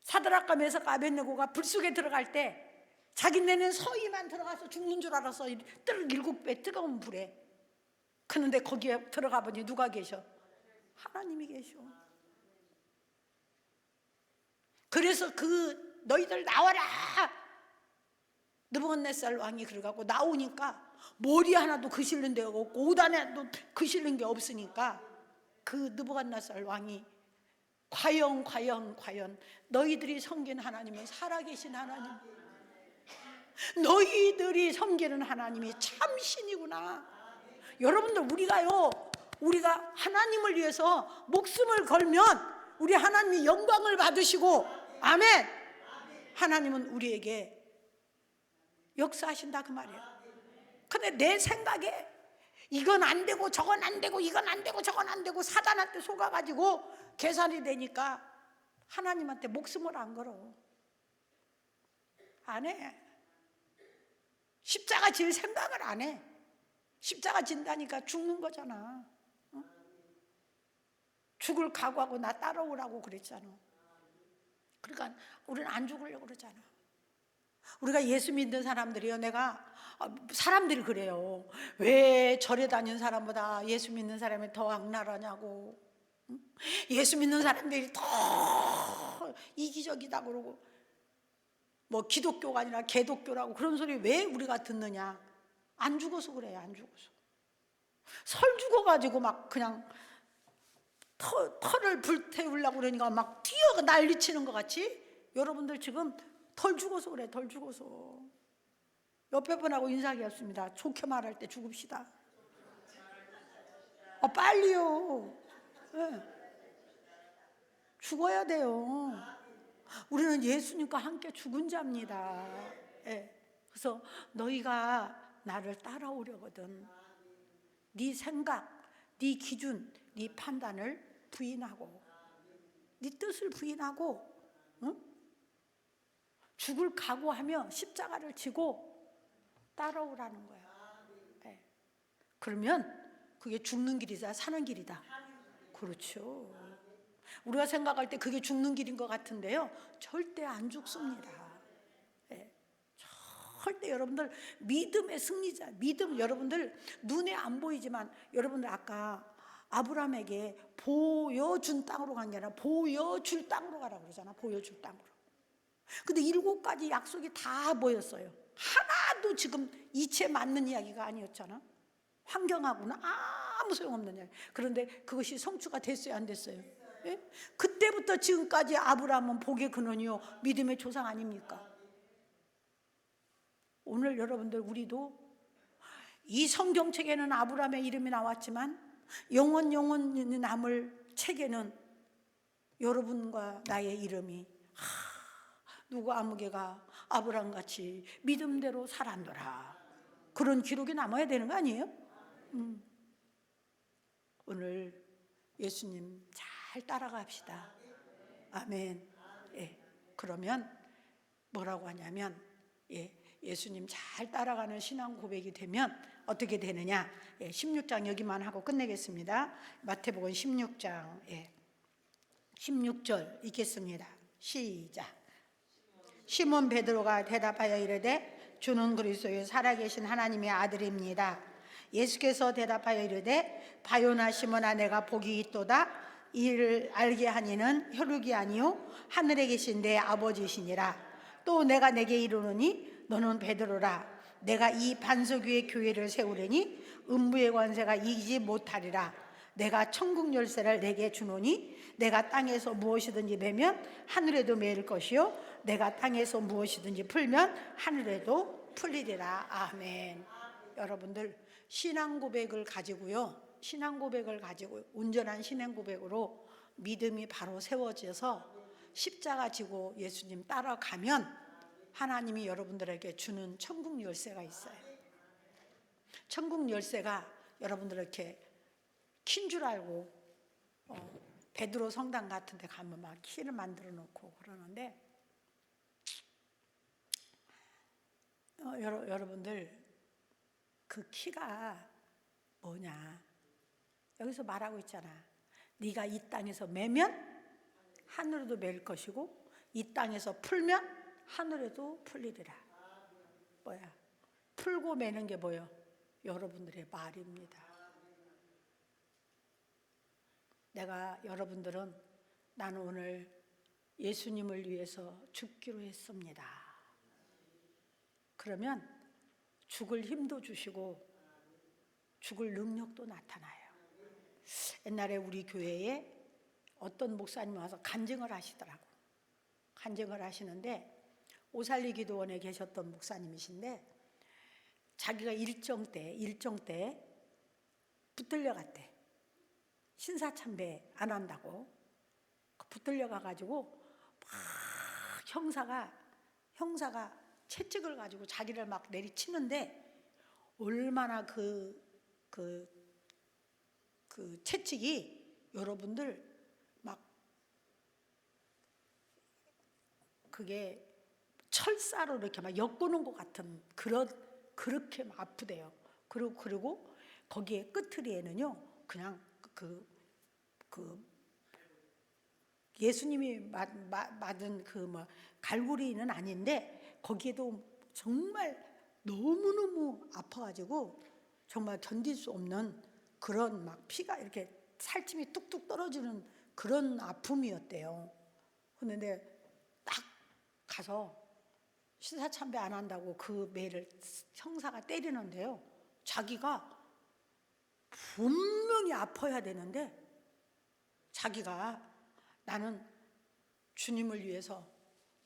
사드락과 메삭과 아벳네고가 불 속에 들어갈 때 자기네는 서희만 들어가서 죽는 줄 알아서 7배 뜨거운 불에. 그런데 거기에 들어가 보니 누가 계셔? 하나님이 계셔. 그래서 그 너희들 나와라. 느부갓네살 왕이 그래갖고 나오니까 머리 하나도 그실는 데가 없고 옷 하나도 그실는 게 없으니까 그 느부갓네살 왕이 과연 너희들이 섬기는 하나님은 살아계신 하나님, 너희들이 섬기는 하나님이 참 신이구나. 여러분들 우리가 하나님을 위해서 목숨을 걸면 우리 하나님이 영광을 받으시고 아멘. 하나님은 우리에게 역사하신다 그 말이에요. 근데 내 생각에 이건 안 되고 저건 안 되고 이건 안 되고 저건 안 되고 사단한테 속아가지고 계산이 되니까 하나님한테 목숨을 안 걸어. 안 해. 십자가 질 생각을 안 해. 십자가 진다니까 죽는 거잖아. 죽을 각오하고 나 따라오라고 그랬잖아. 그러니까 우리는 안 죽으려고 그러잖아. 우리가 예수 믿는 사람들이요, 사람들이 그래요. 왜 절에 다니는 사람보다 예수 믿는 사람이 더 악랄하냐고. 응? 예수 믿는 사람들이 더 이기적이다 그러고, 뭐 기독교가 아니라 개독교라고 그런 소리 왜 우리가 듣느냐. 안 죽어서 그래요. 안 죽어서. 설 죽어가지고 막 그냥 털을 불태우려고 그러니까 막 뛰어 난리치는 것 같이. 여러분들 지금 덜 죽어서 그래. 덜 죽어서. 옆에 분하고 인사하겠습니다. 좋게 말할 때 죽읍시다. 빨리요. 네. 죽어야 돼요. 우리는 예수님과 함께 죽은 자입니다. 네. 그래서 너희가 나를 따라오려거든 네 생각, 네 기준, 네 판단을 부인하고, 네 뜻을 부인하고, 응? 죽을 각오하며 십자가를 지고 따라오라는 거야. 네. 그러면 그게 죽는 길이다, 사는 길이다. 그렇죠. 우리가 생각할 때 그게 죽는 길인 것 같은데요, 절대 안 죽습니다. 네. 절대 여러분들 믿음의 승리자. 믿음, 여러분들 눈에 안 보이지만 여러분들 아까 아브라함에게 보여준 땅으로 간 게 아니라 보여줄 땅으로 가라 그러잖아. 보여줄 땅으로. 근데 7가지 약속이 다 보였어요. 하나도 지금 이치에 맞는 이야기가 아니었잖아. 환경하고는 아무 소용없는 이야기. 그런데 그것이 성취가 됐어요, 안 됐어요? 예? 그때부터 지금까지 아브라함은 복의 근원이요 믿음의 조상 아닙니까? 오늘 여러분들 우리도 이 성경책에는 아브라함의 이름이 나왔지만 영원히 남을 책에는 여러분과 나의 이름이, 누구 아무개가 아브라함같이 믿음대로 살았노라, 그런 기록이 남아야 되는 거 아니에요? 오늘 예수님 잘 따라갑시다. 아멘. 예. 그러면 뭐라고 하냐면, 예수님 잘 따라가는 신앙 고백이 되면 어떻게 되느냐. 16장 여기만 하고 끝내겠습니다. 마태복음 16장 16절 읽겠습니다. 시작. 시몬 베드로가 대답하여 이르되 주는 그리스도의 살아계신 하나님의 아들입니다. 예수께서 대답하여 이르되 바요나 시몬아, 내가 복이 있도다. 이를 알게 하니는 혈육이 아니요 하늘에 계신 내 아버지시니라. 또 내가 내게 이르노니 너는 베드로라. 내가 이 반석 위에 교회를 세우려니 음부의 관세가 이기지 못하리라. 내가 천국 열쇠를 내게 주노니 내가 땅에서 무엇이든지 매면 하늘에도 매일 것이요 내가 땅에서 무엇이든지 풀면 하늘에도 풀리리라. 아멘. 여러분들 신앙 고백을 가지고요, 신앙 고백을 가지고 온전한 신앙 고백으로 믿음이 바로 세워져서 십자가 지고 예수님 따라가면 하나님이 여러분들에게 주는 천국 열쇠가 있어요. 천국 열쇠가 여러분들 이렇게 킨 줄 알고 베드로 성당 같은 데 가면 막 키를 만들어 놓고 그러는데, 여러분들 그 키가 뭐냐. 여기서 말하고 있잖아. 네가 이 땅에서 매면 하늘에도 맬 것이고 이 땅에서 풀면 하늘에도 풀리리라. 뭐야? 풀고 매는 게 뭐예요? 여러분들의 말입니다. 여러분들은 나는 오늘 예수님을 위해서 죽기로 했습니다. 그러면 죽을 힘도 주시고 죽을 능력도 나타나요. 옛날에 우리 교회에 어떤 목사님이 와서 간증을 하시더라고. 간증을 하시는데 오살리 기도원에 계셨던 목사님이신데, 자기가 일정 때 붙들려 갔대. 신사참배 안 한다고 붙들려 가가지고 막 형사가 채찍을 가지고 자기를 막 내리치는데, 얼마나 그 채찍이 여러분들 막 그게 철사로 이렇게 막 엮어놓은 것 같은 그렇게 막 아프대요. 그리고 거기에 끝트리에는요 그냥 그 예수님이 맞은 그 뭐 갈고리는 아닌데 거기에도 정말 너무너무 아파가지고 정말 견딜 수 없는 그런 막 피가 이렇게 살찜이 뚝뚝 떨어지는 그런 아픔이었대요. 그런데 딱 가서 신사참배 안 한다고 그 매를 형사가 때리는데요. 자기가 분명히 아파야 되는데 자기가 나는 주님을 위해서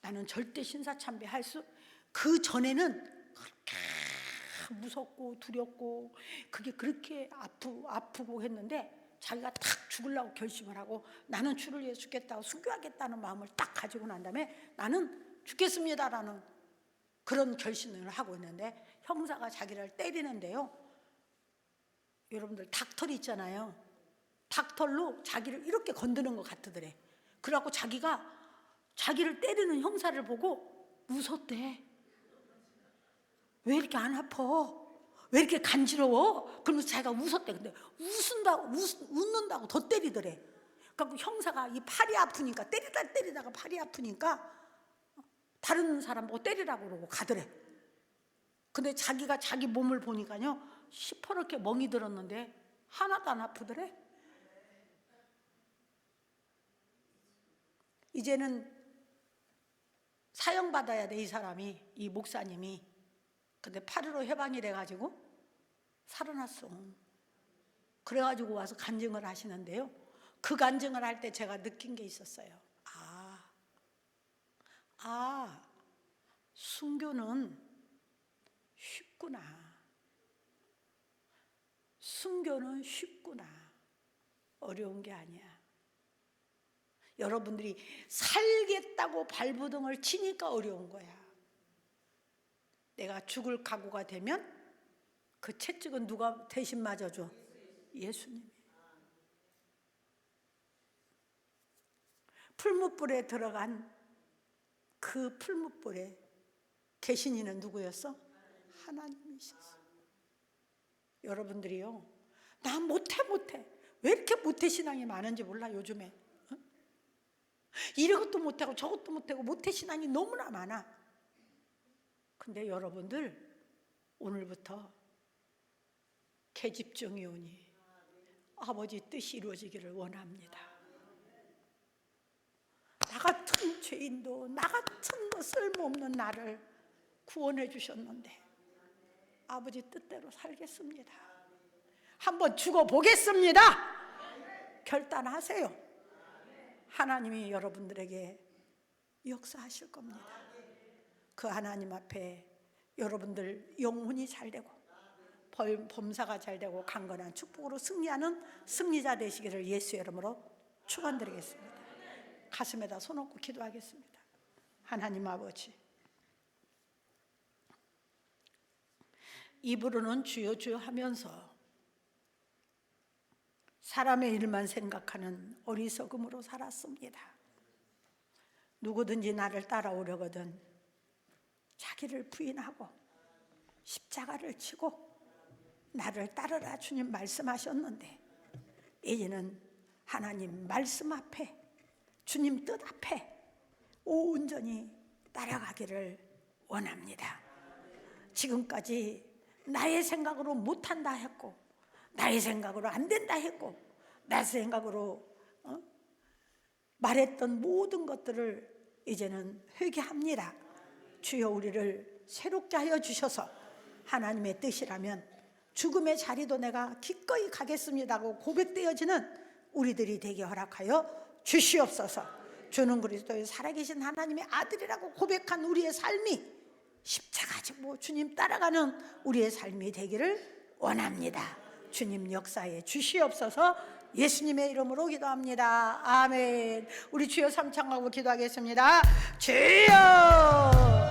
나는 절대 신사참배 할 수, 그 전에는 그렇게 무섭고 두렵고 그게 그렇게 아프고 했는데 자기가 탁 죽으려고 결심을 하고 나는 주를 위해 죽겠다고 순교하겠다는 마음을 딱 가지고 난 다음에 나는 죽겠습니다라는 그런 결심을 하고 있는데 형사가 자기를 때리는데요. 여러분들 닭털이 있잖아요. 닭털로 자기를 이렇게 건드는 것 같더래. 그래갖고 자기가 자기를 때리는 형사를 보고 웃었대. 왜 이렇게 안 아파? 왜 이렇게 간지러워? 그러면서 자기가 웃었대. 근데 웃는다고 더 때리더래. 그러니까 형사가 이 팔이 아프니까 때리다가 팔이 아프니까 다른 사람 보고 때리라고 그러고 가더래. 근데 자기가 자기 몸을 보니까요 시퍼렇게 멍이 들었는데 하나도 안 아프더래. 이제는 사형받아야 돼, 이 사람이, 이 목사님이. 근데 8.15 해방이 돼가지고 살아났어. 그래가지고 와서 간증을 하시는데요. 그 간증을 할 때 제가 느낀 게 있었어요. 순교는 쉽구나. 순교는 쉽구나. 어려운 게 아니야. 여러분들이 살겠다고 발버둥을 치니까 어려운 거야. 내가 죽을 각오가 되면 그 채찍은 누가 대신 맞아줘? 예수님이. 풀무불에 들어간 그 풀무불에 계신 이는 누구였어? 하나님이셨어. 여러분들이요, 나 못해. 왜 이렇게 모태신앙이 많은지 몰라 요즘에. 이것도 못하고 저것도 못하고 모태신앙이 너무나 많아. 근데 여러분들 오늘부터 계집종이 오니 아버지 뜻이 이루어지기를 원합니다. 나 같은 죄인도 나 같은 거 쓸모없는 나를 구원해 주셨는데 아버지 뜻대로 살겠습니다. 한번 죽어보겠습니다. 결단하세요. 하나님이 여러분들에게 역사하실 겁니다. 그 하나님 앞에 여러분들 영혼이 잘되고 범사가 잘되고 강건한 축복으로 승리하는 승리자 되시기를 예수의 이름으로 축원드리겠습니다. 가슴에다 손 얹고 기도하겠습니다. 하나님 아버지, 입으로는 주여 주여 하면서 사람의 일만 생각하는 어리석음으로 살았습니다. 누구든지 나를 따라오려거든 자기를 부인하고 십자가를 지고 나를 따르라 주님 말씀하셨는데 이제는 하나님 말씀 앞에 주님 뜻 앞에 온전히 따라가기를 원합니다. 지금까지 나의 생각으로 못한다 했고 나의 생각으로 안 된다 했고 나의 생각으로 말했던 모든 것들을 이제는 회개합니다. 주여 우리를 새롭게 하여 주셔서 하나님의 뜻이라면 죽음의 자리도 내가 기꺼이 가겠습니다고 고백되어지는 우리들이 되게 허락하여 주시옵소서. 주는 그리스도의 살아계신 하나님의 아들이라고 고백한 우리의 삶이 십자가 지고 주님 따라가는 우리의 삶이 되기를 원합니다. 주님 역사에 주시옵소서. 예수님의 이름으로 기도합니다. 아멘. 우리 주여 삼창하고 기도하겠습니다. 주여.